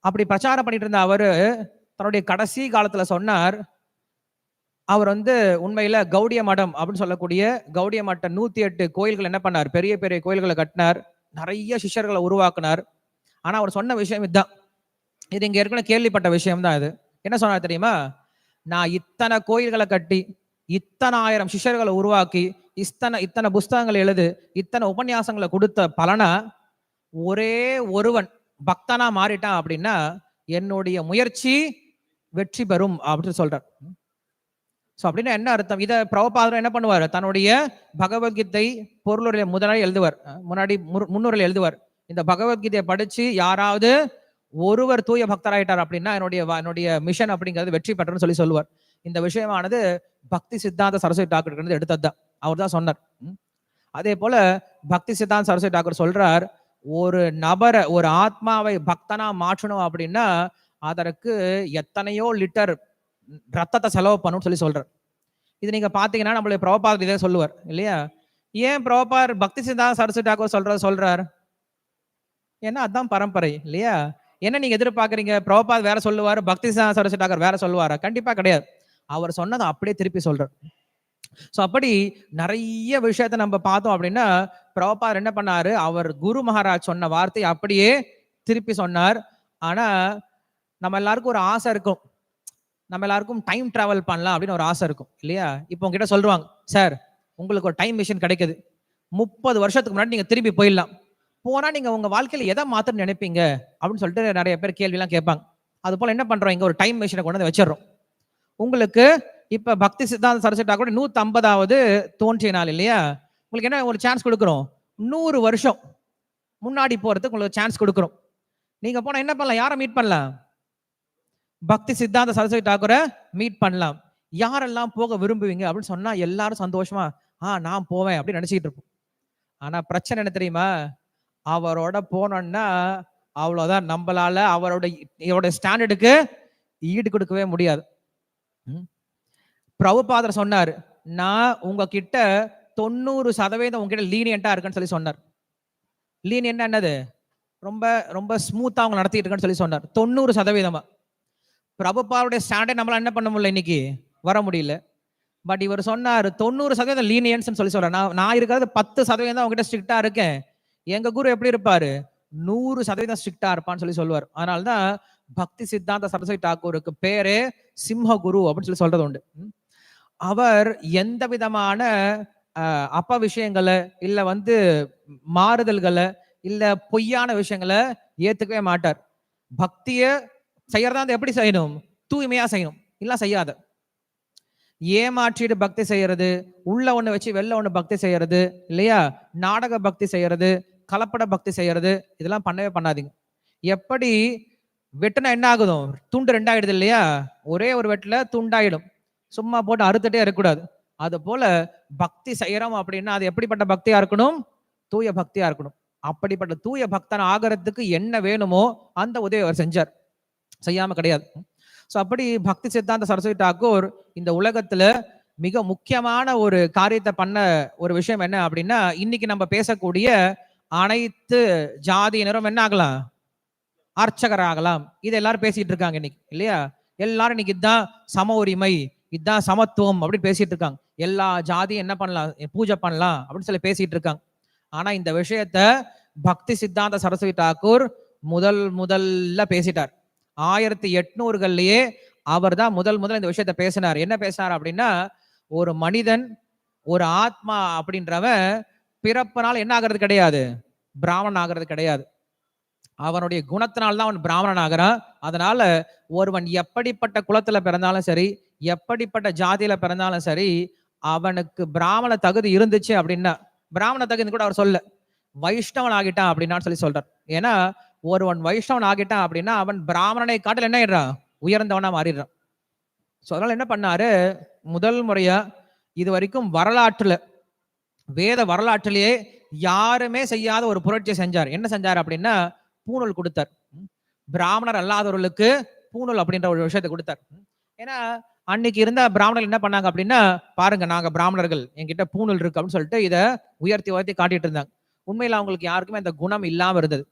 அப்படி பிரச்சாரம் பண்ணிட்டு இருந்த அவரு தன்னுடைய கடைசி காலத்துல சொன்னார், அவர் உண்மையில கௌடிய மடம் அப்படின்னு சொல்லக்கூடிய கௌடிய மட்ட 108 கோயில்கள் என்ன பண்ணார், பெரிய பெரிய கோயில்களை கட்டினார், நிறைய சிஷ்யர்களை உருவாக்குனார். ஆனா அவர் சொன்ன விஷயம் இதுதான், இது இங்க ஏற்கனவே கேள்விப்பட்ட விஷயம் தான். இது என்ன சொன்னார் தெரியுமா? நான் இத்தனை கோயில்களை கட்டி, இத்தனை 1000 சிஷ்யர்களை உருவாக்கி, இத்தனை புஸ்தகங்கள் எழுது, இத்தனை உபன்யாசங்களை கொடுத்த பலனா ஒரே ஒருவன் பக்தனா மாறிட்டான் அப்படின்னா என்னுடைய முயற்சி வெற்றி பெறும் அப்படின்னு சொல்றார். அப்படின்னா என்ன அர்த்தம்? இதை பிரபுபாதர் என்ன பண்ணுவார், தன்னுடைய பகவத்கீதை பொருளுடைய முதலாளி எழுதுவார், முன்னுரையில் எழுதுவார், இந்த பகவத்கீதையை படிச்சு யாராவது ஒருவர் தூய பக்தராயிட்டார் அப்படின்னா என்னுடைய மிஷன் அப்படிங்கிறது வெற்றி பெற்றன்னு சொல்லுவார். இந்த விஷயமானது பக்தி சித்தாந்த சரஸ்வதி டாக்கர் எடுத்ததுதான், அவர் தான் சொன்னார். அதே போல பக்தி சித்தாந்த சரஸ்வதி டாக்கர் சொல்றார், ஒரு நபரை, ஒரு ஆத்மாவை பக்தனா மாற்றணும் அப்படின்னா அதற்கு எத்தனையோ லிட்டர் ரத்தத்தை செலவு பண்ணணும்னு சொல்றார். இது நீங்க பாத்தீங்கன்னா நம்மளுடைய பிரபுபாதர் இதே சொல்லுவார் இல்லையா? ஏன் பிரபுபாதர் பக்தி சித்தாந்த சரஸ்வதி டாக்கர் சொல்றார்? ஏன்னா அதுதான் பரம்பரை இல்லையா? என்ன நீங்க எதிர்பார்க்கறீங்க? பிரபுபாதர் வேற சொல்லுவாரு, பக்தி சித்தாந்த சரஸ்வதி டாக்கர் வேற சொல்லுவாரா? கண்டிப்பா கிடையாது. அவர் சொன்னதை அப்படியே திருப்பி சொல்றார். அப்படி நிறைய விஷயத்த நம்ம பார்த்தோம் அப்படின்னா பிரபுபாதர் என்ன பண்ணாரு, அவர் குரு மகாராஜ் சொன்ன வார்த்தை அப்படியே திருப்பி சொன்னார். ஆனா நம்ம எல்லாருக்கும் ஒரு ஆசை இருக்கும், நம்ம எல்லாருக்கும் டைம் டிராவல் பண்ணலாம் அப்படின்னு ஒரு ஆசை இருக்கும் இல்லையா? இப்போ உங்ககிட்ட சொல்லுவாங்க, சார் உங்களுக்கு ஒரு டைம் மிஷின் கிடைக்குது, 30 வருஷத்துக்கு முன்னாடி நீங்க திரும்பி போயிடலாம், போனா நீங்க உங்க வாழ்க்கையில எதை மாத்தணும்னு நினைப்பீங்க அப்படின்னு சொல்லிட்டு நிறைய பேர் கேள்வி எல்லாம் கேட்பாங்க. அது போல என்ன பண்றோம், இங்க ஒரு டைம் மிஷினை கொண்டு வந்து வச்சிடறோம். உங்களுக்கு இப்ப பக்தி சித்தாந்த சரஸ்வதி டாக்கர் 150வது தோன்றிய நாள் இல்லையா? உங்களுக்கு என்ன ஒரு சான்ஸ் கொடுக்குறோம், 100 வருஷம் முன்னாடி போறதுக்கு உங்களுக்கு சான்ஸ் கொடுக்குறோம். நீங்க போனா என்ன பண்ணலாம், யாரை மீட் பண்ணலாம்? பக்தி சித்தாந்த சரஸ்வதி டாக்கரை மீட் பண்ணலாம். யாரெல்லாம் போக விரும்புவீங்க அப்படின்னு சொன்னா எல்லாரும் சந்தோஷமா நான் போவேன் அப்படின்னு நினைச்சிட்டு இருப்போம். ஆனா பிரச்சனை என்ன தெரியுமா, அவரோட போனோம்னா அவ்வளவுதான், நம்மளால அவரோட ஸ்டாண்டர்டுக்கு ஈடு கொடுக்கவே முடியாது. பிரபுபாதர் சொன்னார், நான் உங்ககிட்ட 90% உங்ககிட்ட லீனியண்டா இருக்குன்னு சொன்னார். லீனியன்ட் என்னது, ரொம்ப ரொம்ப ஸ்மூத்தா அவங்க நடத்திட்டு இருக்குன்னு சொன்னார். 90%. பிரபுபாதருடைய ஸ்டாண்டர்ட் நம்மளால என்ன பண்ண முடியல, இன்னைக்கு வர முடியல. பட் இவர் சொன்னார் 90% லீனியன்ஸ் சொல்றாரு. நான் இருக்கிறது 10% தான் உங்ககிட்ட ஸ்ட்ரிக்டா இருக்கேன், எங்க குரு எப்படி இருப்பாரு, 100% ஸ்ட்ரிக்டா இருப்பான்னு சொல்லுவார். அதனால்தான் பக்தி சித்தாந்த சரஸ்வதி டாக்கூருக்கு பேரே சிம்ம குரு அப்படின்னு சொல்றது உண்டு. அவர் எந்த விதமான அப்ப விஷயங்களை இல்ல மாறுதல்களை இல்ல பொய்யான விஷயங்களை ஏத்துக்கவே மாட்டார். பக்திய செய்யறதா எப்படி செய்யணும், தூய்மையா செய்யணும், இல்ல செய்யாத. ஏமாற்றிட்டு பக்தி செய்யறது, உள்ள ஒண்ணு வச்சு வெளில ஒண்ணு பக்தி செய்யறது இல்லையா, நாடக பக்தி செய்யறது, கலப்பட பக்தி செய்யறது, இதெல்லாம் பண்ணவே பண்ணாதீங்க. எப்படி வெட்டுனா என்ன ஆகுதும், துண்டு 2 ஆயிடுது இல்லையா, ஒரே ஒரு வெட்டுல துண்டாயிடும், சும்மா போட்டு அறுத்துட்டே இருக்கக்கூடாது. அது போல பக்தி செய்யறோம் அப்படின்னா அது எப்படிப்பட்ட பக்தியா இருக்கணும், தூய பக்தியா இருக்கணும். அப்படிப்பட்ட தூய பக்தன் ஆகிறதுக்கு என்ன வேணுமோ அந்த உதவி அவர் செஞ்சார், செய்யாம கிடையாது. அப்படி பக்தி சித்தாந்த சரஸ்வதி டாக்கூர் இந்த உலகத்துல மிக முக்கியமான ஒரு காரியத்தை பண்ண ஒரு விஷயம் என்ன அப்படின்னா, இன்னைக்கு நம்ம பேசக்கூடிய அனைத்து ஜாதியினரும் என்ன ஆகலாம், அர்ச்சகர் ஆகலாம். இது எல்லாரும் பேசிட்டு இருக்காங்க இன்னைக்கு இல்லையா? எல்லாரும் இன்னைக்கு இதுதான் சம உரிமை, இதுதான் சமத்துவம் அப்படின்னு பேசிட்டு இருக்காங்க. எல்லா ஜாதியும் என்ன பண்ணலாம், பூஜை பண்ணலாம் அப்படின்னு பேசிட்டு இருக்காங்க. ஆனா இந்த விஷயத்த பக்தி சித்தாந்த சரஸ்வதி டாக்கூர் முதல்ல பேசிட்டார். 1800களிலேயே அவர் தான் முதல் இந்த விஷயத்த பேசினார். என்ன பேசினார் அப்படின்னா, ஒரு மனிதன், ஒரு ஆத்மா அப்படின்றவன் பிறப்பினால் என்ன ஆகிறது கிடையாது, பிராமணன் ஆகிறது கிடையாது. அவனுடைய குணத்தினால்தான் அவன் பிராமணன் ஆகிறான். அதனால ஒருவன் எப்படிப்பட்ட குலத்துல பிறந்தாலும் சரி, எப்படிப்பட்ட ஜாதியில பிறந்தாலும் சரி, அவனுக்கு பிராமண தகுதி இருந்துச்சு அப்படின்னா, பிராமண தகுதி கூட அவர் சொல்ல, வைஷ்ணவன் ஆகிட்டான் அப்படின்னா சொல்லி சொல்றார். ஏன்னா ஒருவன் வைஷ்ணவன் ஆகிட்டான் அப்படின்னா அவன் பிராமணனை காட்டில் என்ன ஆயிடுறான், உயர்ந்தவனா மாறிடுறான். சோ அதனால என்ன பண்ணாரு, முதல் முறையா இது வரைக்கும் வரலாற்றுல, வேத வரலாற்றிலேயே யாருமே செய்யாத ஒரு புரட்சியை செஞ்சார். என்ன செஞ்சார் அப்படின்னா, பூணூல் கொடுத்தார். பிராமணர் அல்லாதவர்களுக்கு பூணூல் அப்படின்ற ஒரு விஷயத்தை கொடுத்தார். ஏன்னா அன்னைக்கு இருந்த பிராமணர்கள் என்ன பண்ணாங்க அப்படின்னா, பாருங்க நாங்க பிராமணர்கள், என்கிட்ட பூணூல் இருக்கு அப்படின்னு சொல்லிட்டு இதை உயர்த்தி உயர்த்தி காட்டிட்டு இருந்தாங்க. உண்மையில அவங்களுக்கு யாருக்குமே அந்த குணம் இல்லாம இருந்தது.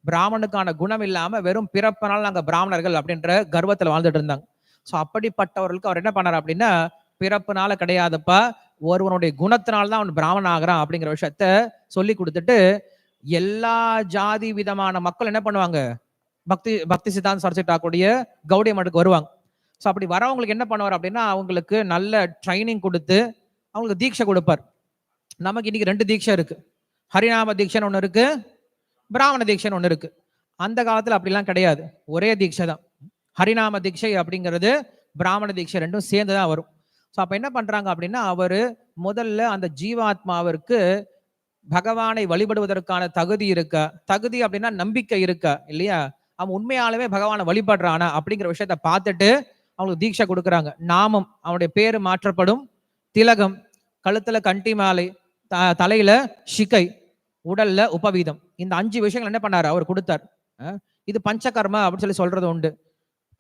பிராமணுக்கான குணம் இல்லாம வெறும் பிறப்பனால் நாங்க பிராமணர்கள் அப்படின்ற கர்வத்துல வாழ்ந்துட்டு இருந்தாங்க. சோ அப்படிப்பட்டவர்களுக்கு அவர் என்ன பண்ணார் அப்படின்னா, பிறப்புனால கிடையாதுப்பா, ஒருவனுடைய குணத்தினால்தான் அவன் பிராமணன் ஆகிறான் அப்படிங்கிற விஷயத்த சொல்லி கொடுத்துட்டு, எல்லா ஜாதி விதமான மக்கள் என்ன பண்ணுவாங்க, பக்தி பக்தி சித்தாந்த சரஸ்வதி டாக்கூடைய கௌடிய மடத்துக்கு வருவாங்க. ஸோ அப்படி வரவங்களுக்கு என்ன பண்ணுவார் அப்படின்னா, அவங்களுக்கு நல்ல ட்ரைனிங் கொடுத்து அவங்களுக்கு தீட்சை கொடுப்பார். நமக்கு இன்னைக்கு 2 தீட்சை இருக்கு. ஹரிநாம தீட்சைன்னு ஒன்று இருக்கு, பிராமண தீட்சைன்னு ஒன்று இருக்கு. அந்த காலத்துல அப்படிலாம் கிடையாது, ஒரே தீட்சை தான். ஹரிநாம தீட்சை அப்படிங்கிறது பிராமண தீட்சை ரெண்டும் சேர்ந்து தான் வரும். ஸோ அப்ப என்ன பண்றாங்க அப்படின்னா, அவரு முதல்ல அந்த ஜீவாத்மாவிற்கு பகவானை வழிபடுவதற்கான தகுதி இருக்கா, தகுதி அப்படின்னா நம்பிக்கை இருக்கா இல்லையா, அவன் உண்மையாலுமே பகவானை வழிபடுறானா அப்படிங்கிற விஷயத்த பார்த்துட்டு அவங்களுக்கு தீட்சை கொடுக்குறாங்க. நாமம், அவனுடைய பேரு மாற்றப்படும், திலகம், கழுத்துல கண்டி மாலை, தலையில ஷிகை, உடல்ல உபவீதம், இந்த 5 விஷயங்கள் என்ன பண்ணாரு அவர் கொடுத்தார். இது பஞ்சகர்மா அப்படின்னு சொல்லி சொல்றது உண்டு.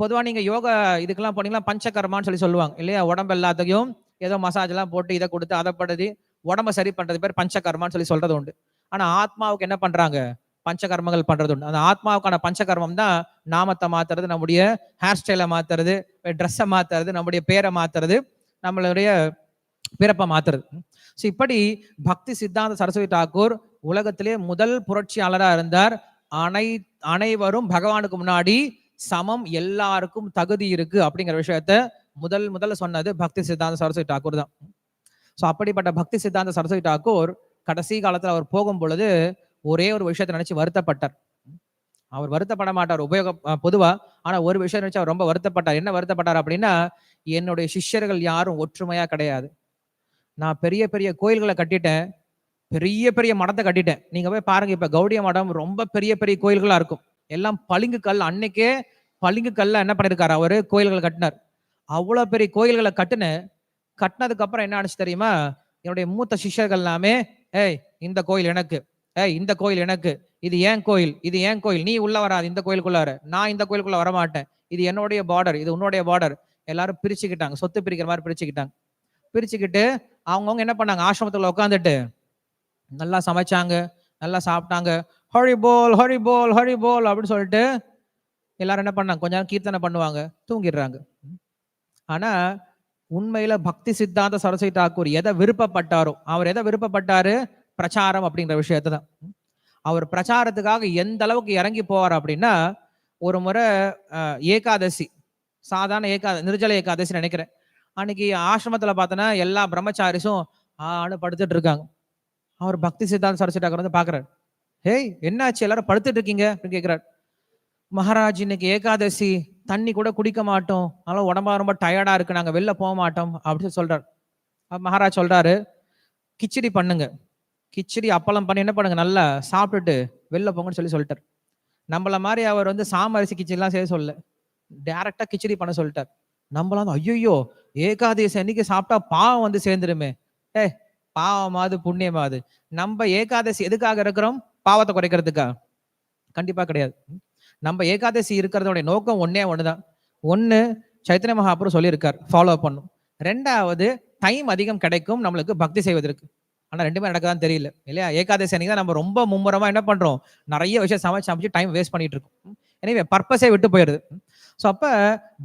பொதுவா நீங்க யோகா இதுக்கெல்லாம் போனீங்கன்னா பஞ்சகர்மான்னு சொல்லி சொல்லுவாங்க இல்லையா, உடம்பு எல்லாத்தையும் ஏதோ மசாஜ் எல்லாம் போட்டு இதை கொடுத்து அதை படுத்தி உடம்ப சரி பண்றது பேர் பஞ்சகர்மான்னு சொல்லி சொல்றது உண்டு. ஆனா ஆத்மாவுக்கு என்ன பண்றாங்க, பஞ்சகர்மங்கள் பண்றது உண்டு. அந்த ஆத்மாவுக்கான பஞ்சகர்மம் தான் நாமத்தை மாத்துறது, நம்முடைய ஹேர் ஸ்டைலை மாத்துறது, ட்ரெஸ்ஸை மாத்துறது, நம்முடைய பேரை மாத்துறது, நம்மளுடைய பிறப்பை மாத்துறது. ஸோ இப்படி பக்தி சித்தாந்த சரஸ்வதி தாக்கூர் உலகத்திலே முதல் புரட்சியாளராக இருந்தார். அனைவரும் பகவானுக்கு முன்னாடி சமம், எல்லாருக்கும் தகுதி இருக்கு அப்படிங்கிற விஷயத்த முதல்ல சொன்னது பக்தி சித்தாந்த சரஸ்வதி தாக்கூர் தான். ஸோ அப்படிப்பட்ட பக்தி சித்தாந்த சரஸ்வதி தாக்கூர் கடைசி காலத்துல அவர் போகும் பொழுது ஒரே ஒரு விஷயத்தை நினைச்சு வருத்தப்பட்டார். அவர் வருத்தப்பட மாட்டார் பொதுவா, ஆனா ஒரு விஷயம் நினைச்சு அவர் ரொம்ப வருத்தப்பட்டார். என்ன வருத்தப்பட்டார் அப்படின்னா, என்னுடைய சிஷ்யர்கள் யாரும் ஒற்றுமையா கிடையாது. நான் பெரிய பெரிய கோயில்களை கட்டிட்டேன், பெரிய பெரிய மடத்தை கட்டிட்டேன். நீங்க போய் பாருங்க, இப்ப கௌடிய மடம் ரொம்ப பெரிய பெரிய கோயில்களா இருக்கும். எல்லாம் பளிங்கு கல், அன்னைக்கே பளிங்கு கல்ல என்ன பண்ணிருக்காரு அவரு, கோயில்களை கட்டினார். அவ்வளவு பெரிய கோயில்களை கட்டினதுக்கு அப்புறம் என்ன ஆச்சு தெரியுமா, என்னுடைய மூத்த சிஷ்யர்கள் எல்லாமே, ஏய் இந்த கோயில் எனக்கு, ஏய் இந்த கோயில் எனக்கு, இது ஏன் கோயில், இது ஏன் கோயில், நீ உள்ள வராது இந்த கோயிலுக்குள்ளார, நான் இந்த கோயிலுக்குள்ள வரமாட்டேன், இது என்னுடைய பார்டர், இது உன்னுடைய பார்டர். எல்லாரும் பிரிச்சுக்கிட்டாங்க, சொத்து பிரிக்கிற மாதிரி பிரிச்சுக்கிட்டு அவங்கவுங்க என்ன பண்ணாங்க, ஆசிரமத்துக்குள்ள உட்காந்துட்டு நல்லா சமைச்சாங்க, நல்லா சாப்பிட்டாங்க, ஹரி போல் அப்படின்னு சொல்லிட்டு எல்லாரும் என்ன பண்ணாங்க, கொஞ்ச நேரம் கீர்த்தனை பண்ணுவாங்க, தூங்கிடுறாங்க. ஆனா உண்மையில பக்தி சித்தாந்த சரஸ்வதி தாக்கூர் எதை விருப்பப்பட்டாரோ, அவர் எதை விருப்பப்பட்டாரு, பிரச்சாரம் அப்படிங்கிற விஷயத்தை தான். அவர் பிரச்சாரத்துக்காக எந்த அளவுக்கு இறங்கி போவார் அப்படின்னா, ஒரு முறை ஏகாதசி, சாதாரண நிர்ஜல ஏகாதசி நினைக்கிறேன், அன்னைக்கு ஆசிரமத்துல பார்த்தோன்னா எல்லா பிரம்மச்சாரிஸும் படுத்துட்டு இருக்காங்க. அவர் பக்தி சித்தாந்த சரஸ்வதி தாக்கூர் வந்து பாக்குறாரு, ஹேய் என்னாச்சு எல்லாரும் படுத்துட்டு இருக்கீங்க அப்படின்னு கேட்கிறார். மகாராஜ் இன்னைக்கு ஏகாதசி, தண்ணி கூட குடிக்க மாட்டோம், அதனால உடம்பா ரொம்ப டயர்டா இருக்கு, நாங்க வெளில போக மாட்டோம் அப்படின்னு சொல்றாரு. மகாராஜ் சொல்றாரு, கிச்சடி பண்ணுங்க, கிச்சடி அப்பளம் பண்ணி என்ன பண்ணுங்க, நல்லா சாப்பிட்டுட்டு வெளில போங்கன்னு சொல்லிட்டார். நம்மள மாதிரி அவர் வந்து சாமரிசி கிச்சடி எல்லாம் செய்ய சொல்ல, டைரக்டா கிச்சடி பண்ண சொல்லிட்டார். நம்மளாம் ஐயோ ஏகாதசி அன்னைக்கு சாப்பிட்டா பாவம் வந்து சேர்ந்துருமே, பாவமாவது புண்ணியமாவது. நம்ம ஏகாதசி எதுக்காக இருக்கிறோம், பாவத்தை குறைக்கிறதுக்கா? கண்டிப்பா கிடையாது. நம்ம ஏகாதசி இருக்கிறதோட நோக்கம் ஒண்ணுதான். ஒண்ணு சைத்தன்ய மகாபுரு சொல்லியிருக்கார், ஃபாலோ பண்ணும். 2வது டைம் அதிகம் கிடைக்கும் நம்மளுக்கு பக்தி செய்வதற்கு. ஆனா 2மே நடக்கதான் தெரியல இல்லையா. ஏகாதசி அன்னைக்கு தான் நம்ம ரொம்ப மும்முரமா என்ன பண்றோம், நிறைய விஷயம் சமைச்சு டைம் வேஸ்ட் பண்ணிட்டு இருக்கோம். எனவே பர்பஸே விட்டு போயிருது. ஸோ அப்ப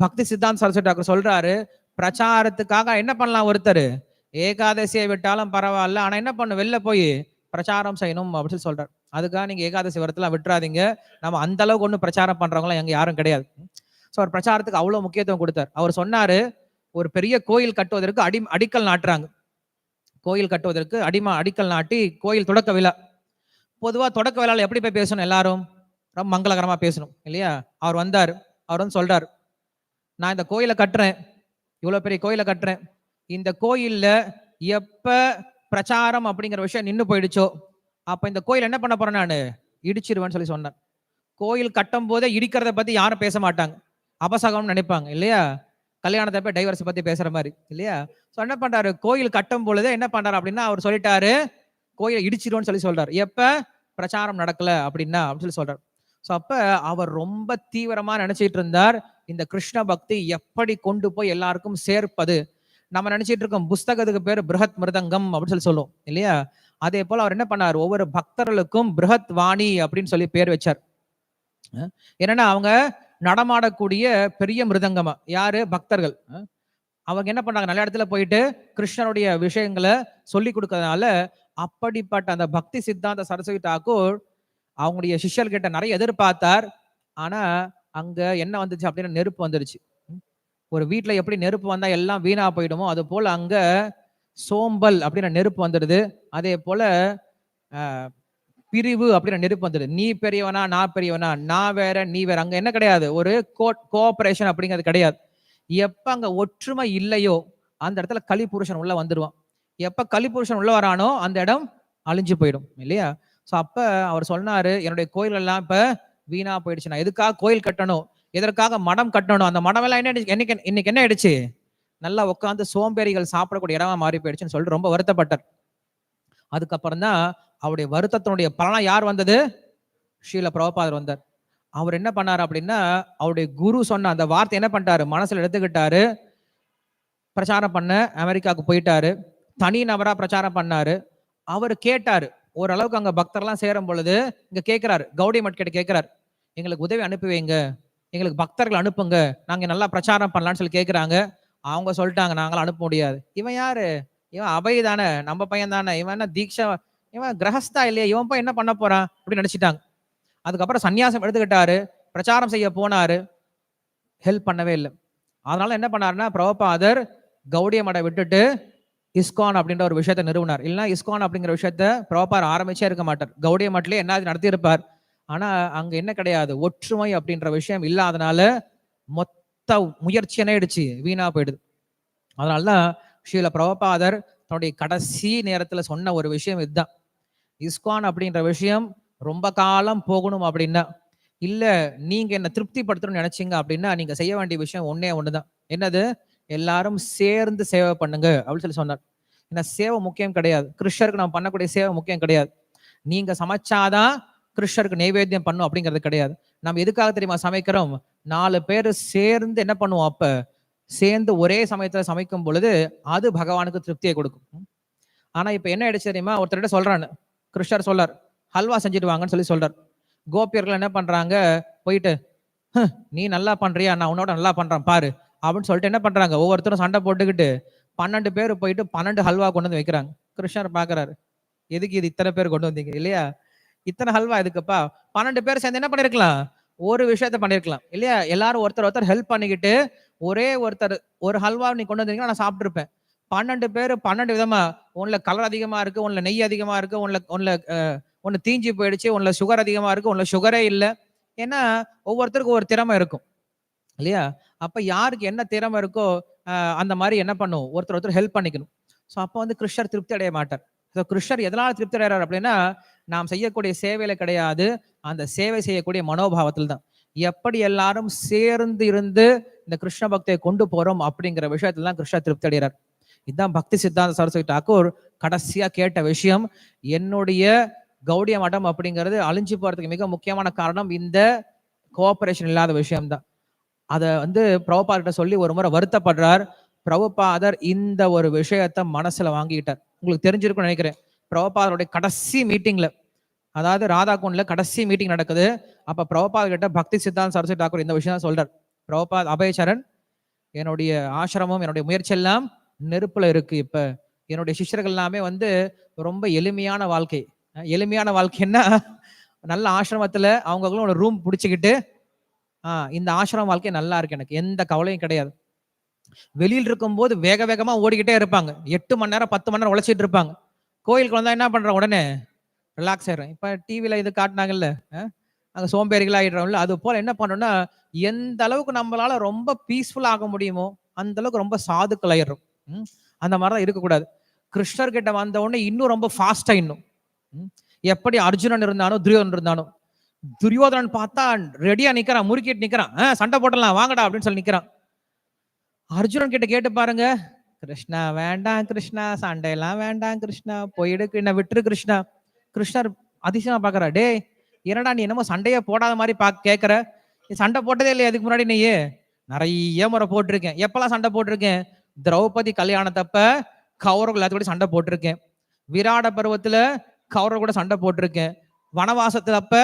பக்தி சித்தாந்த சரஸ்வதி தாக்கூர் சொல்றாரு, பிரச்சாரத்துக்காக என்ன பண்ணலாம், ஒருத்தர் ஏகாதசியை விட்டாலும் பரவாயில்ல, ஆனா என்ன பண்ணு, வெளில போய் பிரச்சாரம் செய்யணும் அப்படின்னு சொல்றாரு. அதுக்காக நீங்க ஏகாதசி வரத்துல விட்டுறாதீங்க. நம்ம அந்த அளவுக்கு ஒன்றும் பிரச்சாரம் பண்றவங்களாம் எங்க யாரும் கிடையாது. ஸோ அவர் பிரச்சாரத்துக்கு அவ்வளவு முக்கியத்துவம் கொடுத்தார். அவர் சொன்னாரு, ஒரு பெரிய கோயில் கட்டுவதற்கு அடிக்கல் நாட்டுறாங்க. கோயில் கட்டுவதற்கு அடிக்கல் நாட்டி கோயில் தொடக்க விழா. பொதுவா தொடக்க விழாவில் எப்படி போய் பேசணும், எல்லாரும் ரொம்ப மங்களகரமா பேசணும் இல்லையா. அவர் வந்தார், அவர் வந்து சொல்றாரு, நான் இந்த கோயிலை கட்டுறேன், இவ்வளவு பெரிய கோயிலை கட்டுறேன், இந்த கோயில்ல எப்ப பிரச்சாரம் அப்படிங்கிற விஷயம் நின்னு போயிடுச்சோ அப்ப இந்த கோயில் என்ன பண்ண போறேன் நானு, இடிச்சிருவேன்னு சொல்லி சொன்னார். கோயில் கட்டும் போதே இடிக்கிறத பத்தி யாரும் பேச மாட்டாங்க, அபசகம்னு நினைப்பாங்க இல்லையா? கல்யாணத்தை போய் டைவர்ஸ் பத்தி பேசுற மாதிரி இல்லையா? சோ என்ன பண்றாரு, கோயில் கட்டும் பொழுதே என்ன பண்றாரு அப்படின்னா அவர் சொல்லிட்டாரு, கோயிலை இடிச்சிருவோன்னு சொல்லி சொல்றாரு. எப்ப பிரச்சாரம் நடக்கல அப்படின்னா அப்படின்னு சொல்லி சொல்றாரு. சோ அப்ப அவர் ரொம்ப தீவிரமா நினைச்சிட்டு இருந்தார், இந்த கிருஷ்ண பக்தி எப்படி கொண்டு போய் எல்லாருக்கும் சேர்ப்பது. நம்ம நினைச்சிட்டு இருக்கோம் புஸ்தகத்துக்கு பேர் பிருஹத் மிருதங்கம் அப்படின்னு சொல்லி சொல்லுவோம் இல்லையா? அதே போல அவர் என்ன பண்ணார், ஒவ்வொரு பக்தர்களுக்கும் பிருஹத் வாணி அப்படின்னு சொல்லி பேர் வச்சார். என்னன்னா அவங்க நடமாடக்கூடிய பெரிய மிருதங்கமா யாரு, பக்தர்கள். அவங்க என்ன பண்றாங்க, நல்ல இடத்துல போயிட்டு கிருஷ்ணனுடைய விஷயங்களை சொல்லி கொடுக்கறதுனால அப்படிப்பட்ட அந்த பக்தி சித்தாந்த சரஸ்வதி தாக்கூர் அவங்களுடைய சிஷ்யர்கிட்ட நிறைய எதிர்பார்த்தார். ஆனா அங்க என்ன வந்துச்சு அப்படின்னா நெருப்பு வந்துருச்சு. ஒரு வீட்டுல எப்படி நெருப்பு வந்தா எல்லாம் வீணா போயிடுமோ அது போல அங்க சோம்பல் அப்படின்ற நெருப்பு வந்துடுது. அதே போல பிரிவு அப்படின்ற நெருப்பு வந்துடுது. நீ பெரியவனா நான் பெரியவனா, நான் வேற நீ வேற, அங்க என்ன கிடையாது, ஒரு கோஆபரேஷன் அப்படிங்கிறது கிடையாது. எப்ப அங்க ஒற்றுமை இல்லையோ அந்த இடத்துல கலிபுருஷன் உள்ள வந்துடுவான். எப்ப கலிபுருஷன் உள்ள வரானோ அந்த இடம் அழிஞ்சு போயிடும் இல்லையா? சோ அப்ப அவர் சொன்னாரு, என்னுடைய கோயில் எல்லாம் இப்ப வீணா போயிடுச்சு, நான் எதுக்காக கோயில் கட்டணும், எதற்காக மடம் கட்டணும், அந்த மடம் எல்லாம் இன்னைக்கு என்ன ஆயிடுச்சு, நல்லா உட்காந்து சோம்பேறிகள் சாப்பிடக்கூடிய இடமா மாறி போயிடுச்சுன்னு சொல்லிட்டு ரொம்ப வருத்தப்பட்டார். அதுக்கப்புறம் தான் அவருடைய வருத்தத்தினுடைய பலனா யார் வந்தது, ஸ்ரீல பிரபுபாதர் வந்தார். அவர் என்ன பண்ணாரு அப்படின்னா அவருடைய குரு சொன்ன அந்த வார்த்தை என்ன பண்ணிட்டாரு, மனசுல எடுத்துக்கிட்டாரு, பிரச்சாரம் பண்ண அமெரிக்காவுக்கு போயிட்டாரு, தனி நபரா பிரச்சாரம் பண்ணாரு. அவர் கேட்டாரு, ஓரளவுக்கு அங்க பக்தர்லாம் சேரும் பொழுது இங்க கேட்கிறாரு, கௌடி மட் கிட்ட கேட்கிறாரு, எங்களுக்கு உதவி அனுப்பி வைங்க, எங்களுக்கு பக்தர்கள் அனுப்புங்க, நாங்க நல்லா பிரச்சாரம் பண்ணலாம்னு சொல்லி கேட்கிறாங்க. அவங்க சொல்லிட்டாங்க, நாங்களாம் அனுப்ப முடியாது. இவன் யாரு, இவன் அபய் தானே, நம்ம பையன் தானே, இவன் என்ன தீட்சா, இவன் கிரகஸ்தா இல்லையா, இவன் போய் என்ன பண்ண போறான் அப்படின்னு நினைச்சிட்டாங்க. அதுக்கப்புறம் சன்னியாசம் எடுத்துக்கிட்டாரு, பிரச்சாரம் செய்ய போனாரு, ஹெல்ப் பண்ணவே இல்லை. அதனால என்ன பண்ணாருன்னா பிரபுபாதர் கௌடிய மடை விட்டுட்டு இஸ்கான் அப்படின்ற ஒரு விஷயத்தை நிறுவனார். இல்லைன்னா இஸ்கான் அப்படிங்கிற விஷயத்த பிரபுபாதர் ஆரம்பிச்சே இருக்க மாட்டார், கௌடிய மட்டிலே என்ன நடத்தி இருப்பார். ஆனா அங்க என்ன கிடையாது, ஒற்றுமை அப்படின்ற விஷயம் இல்லாதனால மொத்த முயற்சி என்ன ஆயிடுச்சு, வீணா போயிடுது. அதனாலதான் ஸ்ரீல பிரபுபாதர் தன்னுடைய கடைசி நேரத்துல சொன்ன ஒரு விஷயம் இதுதான், இஸ்கான் அப்படின்ற விஷயம் ரொம்ப காலம் போகணும் அப்படின்னா, இல்ல நீங்க என்ன திருப்திப்படுத்தணும்னு நினைச்சீங்க அப்படின்னா நீங்க செய்ய வேண்டிய விஷயம் ஒன்னே ஒண்ணுதான், என்னது, எல்லாரும் சேர்ந்து சேவை பண்ணுங்க அப்படின்னு சொல்லி சொன்னார். ஏன்னா சேவை முக்கியம் கிடையாது, கிருஷ்ணருக்கு நம்ம பண்ணக்கூடிய சேவை முக்கியம் கிடையாது. நீங்க சமைச்சாதான் கிருஷ்ணருக்கு நைவேத்தியம் பண்ணும் அப்படிங்கிறது கிடையாது. நம்ம எதுக்காக தெரியுமா சமைக்கிறோம், 4 பேர் சேர்ந்து என்ன பண்ணுவோம், அப்ப சேர்ந்து ஒரே சமயத்துல சமைக்கும் பொழுது அது பகவானுக்கு திருப்தியை கொடுக்கும். ஆனா இப்ப என்ன ஆயிடுச்சு தெரியுமா, ஒருத்தர்கிட்ட சொல்றான்னு, கிருஷ்ணர் சொல்லார் ஹல்வா செஞ்சுட்டு வாங்கன்னு சொல்லி சொல்றார். கோபியர்கள் என்ன பண்றாங்க, போயிட்டு நீ நல்லா பண்றியா, நான் உன்னோட நல்லா பண்றேன் பாரு அப்படின்னு சொல்லிட்டு என்ன பண்றாங்க, ஒவ்வொருத்தரும் சண்டை போட்டுக்கிட்டு 12 பேர் போயிட்டு 12 ஹல்வா கொண்டு வந்து வைக்கிறாங்க. கிருஷ்ணர் பாக்குறாரு, எதுக்கு இது இத்தனை பேர் கொண்டு வந்தீங்க இல்லையா, இத்தனை ஹல்வா எதுக்குப்பா, 12 பேர் சேர்ந்து என்ன பண்ணிருக்கலாம், ஒரு விஷயத்த பண்ணிருக்கலாம் இல்லையா, எல்லாரும் ஒருத்தர் ஹெல்ப் பண்ணிக்கிட்டு ஒரே ஒருத்தர் ஒரு ஹல்வா நீ கொண்டு வந்தீங்கன்னா நான் சாப்பிட்டு இருப்பேன். 12 பேர் 12 விதமா, உன்ல கலர் அதிகமா இருக்கு, உன்ல நெய் அதிகமா இருக்கு, ஒன்னு தீஞ்சி போயிடுச்சு, உன்ல சுகர் அதிகமா இருக்கு, உன்ல சுகரே இல்லை. ஏன்னா ஒவ்வொருத்தருக்கும் ஒரு திறமை இருக்கும் இல்லையா. அப்ப யாருக்கு என்ன திறமை இருக்கோ அந்த மாதிரி என்ன பண்ணும், ஒருத்தர் ஹெல்ப் பண்ணிக்கணும். ஸோ அப்போ வந்து கிருஷ்ணர் திருப்தி அடைய மாட்டார். ஸோ கிருஷ்ணர் எதனால திருப்தி அடைகிறார் அப்படின்னா, நாம் செய்யக்கூடிய சேவையில கிடையாது, அந்த சேவை செய்யக்கூடிய மனோபாவத்தில் தான். எப்படி எல்லாரும் சேர்ந்து இருந்து இந்த கிருஷ்ண பக்தியை கொண்டு போறோம் அப்படிங்கிற விஷயத்துல தான் கிருஷ்ணர் திருப்தி அடைகிறார். இதுதான் பக்தி சித்தாந்த சரஸ்வதி தாக்கூர் கடைசியா கேட்ட விஷயம். என்னுடைய கௌடிய மடம் அப்படிங்கிறது அழிஞ்சு போறதுக்கு மிக முக்கியமான காரணம் இந்த கோஆபரேஷன் இல்லாத விஷயம்தான். அதை வந்து பிரபுபாதர்கிட்ட சொல்லி ஒரு முறை வருத்தப்படுறார். பிரபுபாதர் இந்த ஒரு விஷயத்த மனசுல வாங்கிட்டார். உங்களுக்கு தெரிஞ்சிருக்கும்னு நினைக்கிறேன், பிரபுபாதருடைய கடைசி மீட்டிங்ல, அதாவது ராதாகுண்ட்ல கடைசி மீட்டிங் நடக்குது. அப்ப பிரபுபாதர் கிட்ட பக்தி சித்தாந்த சரஸ்வதி தாக்கூர் இந்த விஷயம் தான் சொல்றார், பிரபுபாத் அபயச்சரண், என்னுடைய ஆசிரமம் என்னுடைய முயற்சி எல்லாம் நெருப்புல இருக்கு. இப்ப என்னுடைய சிஷ்யர்கள் எல்லாமே வந்து ரொம்ப எளிமையான வாழ்க்கை. எளிமையான வாழ்க்கைன்னா நல்ல ஆசிரமத்துல அவங்களும் ஒரு ரூம் பிடிச்சிக்கிட்டு இந்த ஆசிரம வாழ்க்கை நல்லா இருக்கு, எனக்கு எந்த கவலையும் கிடையாது. வெளியில் இருக்கும் போது வேக வேகமா ஓடிக்கிட்டே இருப்பாங்க, 8 மணி நேரம் 10 மணி நேரம் உழைச்சிட்டு இருப்பாங்க. கோயிலுக்கு வந்தா என்ன பண்றோம், உடனே ரிலாக்ஸ் ஆயிடும். இப்ப டிவில இது காட்டினாங்கல்ல, அங்க சோம்பேறிகள் ஆயிடுறோம்ல, அது போல என்ன பண்ணோம்னா எந்த அளவுக்கு நம்மளால ரொம்ப பீஸ்ஃபுல் ஆக முடியுமோ அந்த அளவுக்கு ரொம்ப சாதுக்களாயிடும். அந்த மாதிரிதான் இருக்கக்கூடாது. கிருஷ்ணர் கிட்ட வந்த உடனே இன்னும் ரொம்ப ஃபாஸ்டா இன்னும் எப்படி அர்ஜுனன் இருந்தானோ துரியோதனன் இருந்தானோ, துரியோதனன் பார்த்தா ரெடியா நிக்கிறான், முறுக்கிட்டு நிக்கிறான், சண்டை போட்டலாம் வாங்கடா அப்படின்னு சொல்லி நிக்கிறான். அர்ஜுனன் கிட்ட கேட்டு பாருங்க, கிருஷ்ணா வேண்டாம் கிருஷ்ணா, சண்டையெல்லாம் வேண்டாம் கிருஷ்ணா, போயிடு என்ன விட்டுரு கிருஷ்ணா. கிருஷ்ணர் அதிசயமா பாக்குறா, டே என்னடா நீ என்னமோ சண்டையே போடாத மாதிரி கேக்குற, நீ சண்டை போட்டதே இல்லையா அதுக்கு முன்னாடி? நீயே நிறைய முறை போட்டிருக்கேன். எப்பெல்லாம் சண்டை போட்டிருக்கேன்? திரௌபதி கல்யாணத்தப்ப கௌரவர்கள் எல்லாத்துக்கூட சண்டை போட்டிருக்கேன், விராட பருவத்துல கௌரவ கூட சண்டை போட்டிருக்கேன், வனவாசத்துல அப்ப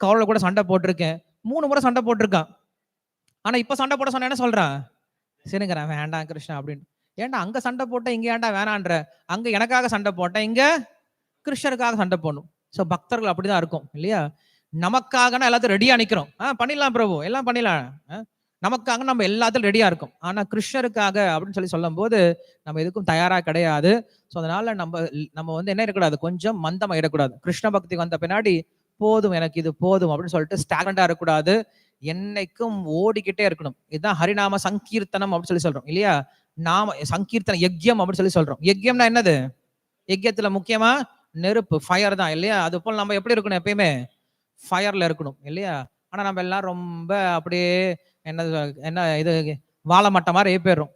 கௌரவ கூட சண்டை போட்டிருக்கேன். 3 முறை சண்டை போட்டிருக்கான். ஆனா இப்ப சண்டை போட சொன்ன என்ன சொல்றான்? சரிங்கிறேன் வேண்டாம் கிருஷ்ணா அப்படின்னு. ஏன்டா அங்க சண்டை போட்ட இங்க ஏன்டா வேணான்ற? அங்க எனக்காக சண்டை போட்டேன், இங்க கிருஷ்ணருக்காக சண்டை போடணும். ஸோ பக்தர்கள் அப்படிதான் இருக்கும் இல்லையா? நமக்காகனா எல்லாத்தையும் ரெடியா நிக்கிறோம், பண்ணிடலாம் பிரபு எல்லாம் பண்ணிடலாம், நமக்காக நம்ம எல்லாத்திலும் ரெடியா இருக்கும். ஆனா கிருஷ்ணருக்காக அப்படின்னு சொல்லும் போது நம்ம எதுக்கும் தயாரா கிடையாது. ஸோ அதனால நம்ம வந்து என்ன இருக்கக்கூடாது, கொஞ்சம் மந்தம் ஆயிடக்கூடாது. கிருஷ்ண பக்தி வந்த பின்னாடி போதும் எனக்கு இது போதும் அப்படின்னு சொல்லிட்டு ஸ்டாகண்டா இருக்கக்கூடாது, என்னைக்கும் ஓடிக்கிட்டே இருக்கணும். இதுதான் ஹரிநாம சங்கீர்த்தனம் அப்படின்னு சொல்றோம் இல்லையா? நாம சங்கீர்த்தன யஜ்யம் அப்படின்னு சொல்றோம். யஜ்யம்னா என்னது? யஜ்யத்துல முக்கியமா நெருப்பு, ஃபயர் தான் இல்லையா? அது போல நம்ம எப்படி இருக்கணும்? எப்பயுமே ஃபயர்ல இருக்கணும் இல்லையா? ஆனா நம்ம எல்லாம் ரொம்ப அப்படியே என்ன இது வாழை மட்ட மாதிரி போயிடுறோம்.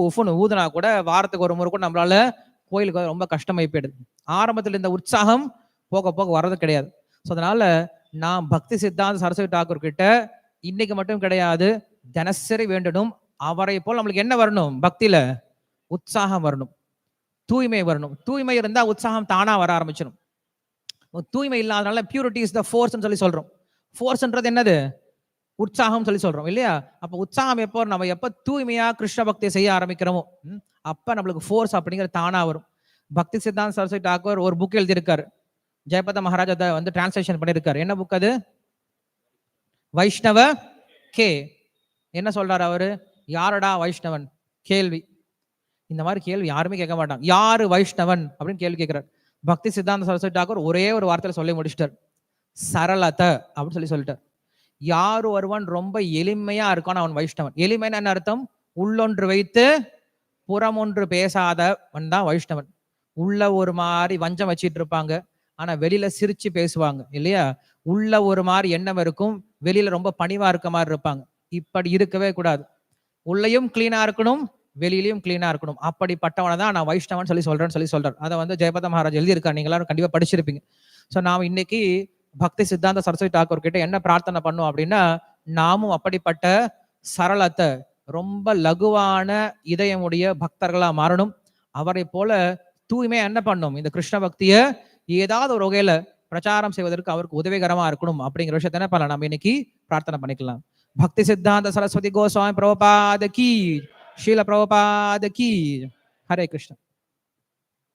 உஃப்னு ஊதுனா கூட வாரத்துக்கு ஒரு முறை கூட நம்மளால கோயிலுக்கு ரொம்ப கஷ்டமாயி போயிடுது. ஆரம்பத்தில் இந்த உற்சாகம் போக போக வர்றது கிடையாது. ஸோ அதனால நான் பக்தி சித்தாந்த சரஸ்வதி தாக்கூர் கிட்ட இன்னைக்கு மட்டும் கிடையாது, தினசரி வேண்டணும். அவரை போல் நம்மளுக்கு என்ன வரணும்? பக்தியில உற்சாகம் வரணும், தூய்மை வரணும். தூய்மை இருந்தா உற்சாகம் தானா வர ஆரம்பிச்சிடும். தூய்மை இல்லாதனால பியூரிட்டி இஸ் த ஃபோர்ஸ் சொல்லி சொல்றோம். ஃபோர்ஸ்ன்றது என்னது? உற்சாகம் சொல்லி சொல்றோம் இல்லையா? அப்ப உற்சாகம் எப்போ, நம்ம எப்ப தூய்மையா கிருஷ்ண பக்தியை செய்ய ஆரம்பிக்கிறோமோ அப்ப நம்மளுக்கு ஃபோர்ஸ் அப்படிங்கிற தானா வரும். பக்தி சித்தாந்த சரஸ்வதி தாக்கூர் ஒரு புக் எழுதியிருக்காரு, ஜெயபத மகாராஜா வந்து டிரான்ஸ்லேஷன் பண்ணியிருக்காரு. என்ன புக் அது? வைஷ்ணவ கே. என்ன சொல்றாரு அவரு? யாரடா வைஷ்ணவன்? கேள்வி. இந்த மாதிரி கேள்வி யாருமே கேட்க மாட்டாங்க. யாரு வைஷ்ணவன் அப்படின்னு கேள்வி கேட்கிறார். பக்தி சித்தாந்த சரஸ்வதி தாக்கூர் ஒரே ஒரு வார்த்தையில சொல்லி முடிச்சிட்டார், சரளத அப்படின்னு சொல்லிட்டார். யாரு ஒருவன் ரொம்ப எளிமையா இருக்கான் அவன் வைஷ்ணவன். எளிமைன்னு என்ன அர்த்தம்? உள்ளொன்று வைத்து புறமொன்று பேசாதவன் தான் வைஷ்ணவன். உள்ள ஒரு மாதிரி வஞ்சம் வச்சிட்டு இருப்பாங்க, ஆனா வெளியில சிரிச்சு பேசுவாங்க இல்லையா? உள்ள ஒரு மாதிரி எண்ணம் இருக்கும், வெளியில ரொம்ப பணிவா இருக்க மாதிரி இருப்பாங்க. இப்படி இருக்கவே கூடாது. உள்ளயும் கிளீனா இருக்கணும், வெளியிலயும் கிளீனா இருக்கணும். அப்படிப்பட்டவனை தான் நான் வைஷ்ணவன் சொல்றேன்னு சொல்றார். அதை வந்து ஜெயபத மகாராஜ் எழுதியிருக்காரு, நீங்க எல்லாரும் கண்டிப்பா படிச்சிருப்பீங்க. ஸோ நாம இன்னைக்கு பக்தி சித்தாந்த சரஸ்வதி தாக்கூர் கிட்ட என்ன பிரார்த்தனை பண்ணும் அப்படின்னா, நாமும் அப்படிப்பட்ட சரளத்தை, ரொம்ப லகுவான இதயமுடைய பக்தர்களா மாறணும். அவரை போல தூய்மையா என்ன பண்ணும்? இந்த கிருஷ்ண பக்திய ஏதாவது ஒரு வகையில பிரச்சாரம் செய்வதற்கு அவருக்கு உதவிகரமா இருக்கணும் அப்படிங்கிற விஷயத்த என்ன பண்ணலாம், நம்ம இன்னைக்கு பிரார்த்தனை பண்ணிக்கலாம். பக்தி சித்தாந்த சரஸ்வதி கோஸ்வாமி பிரபுபாத கீ, ஷீல பிரபுபாத கீ. ஹரே கிருஷ்ணா.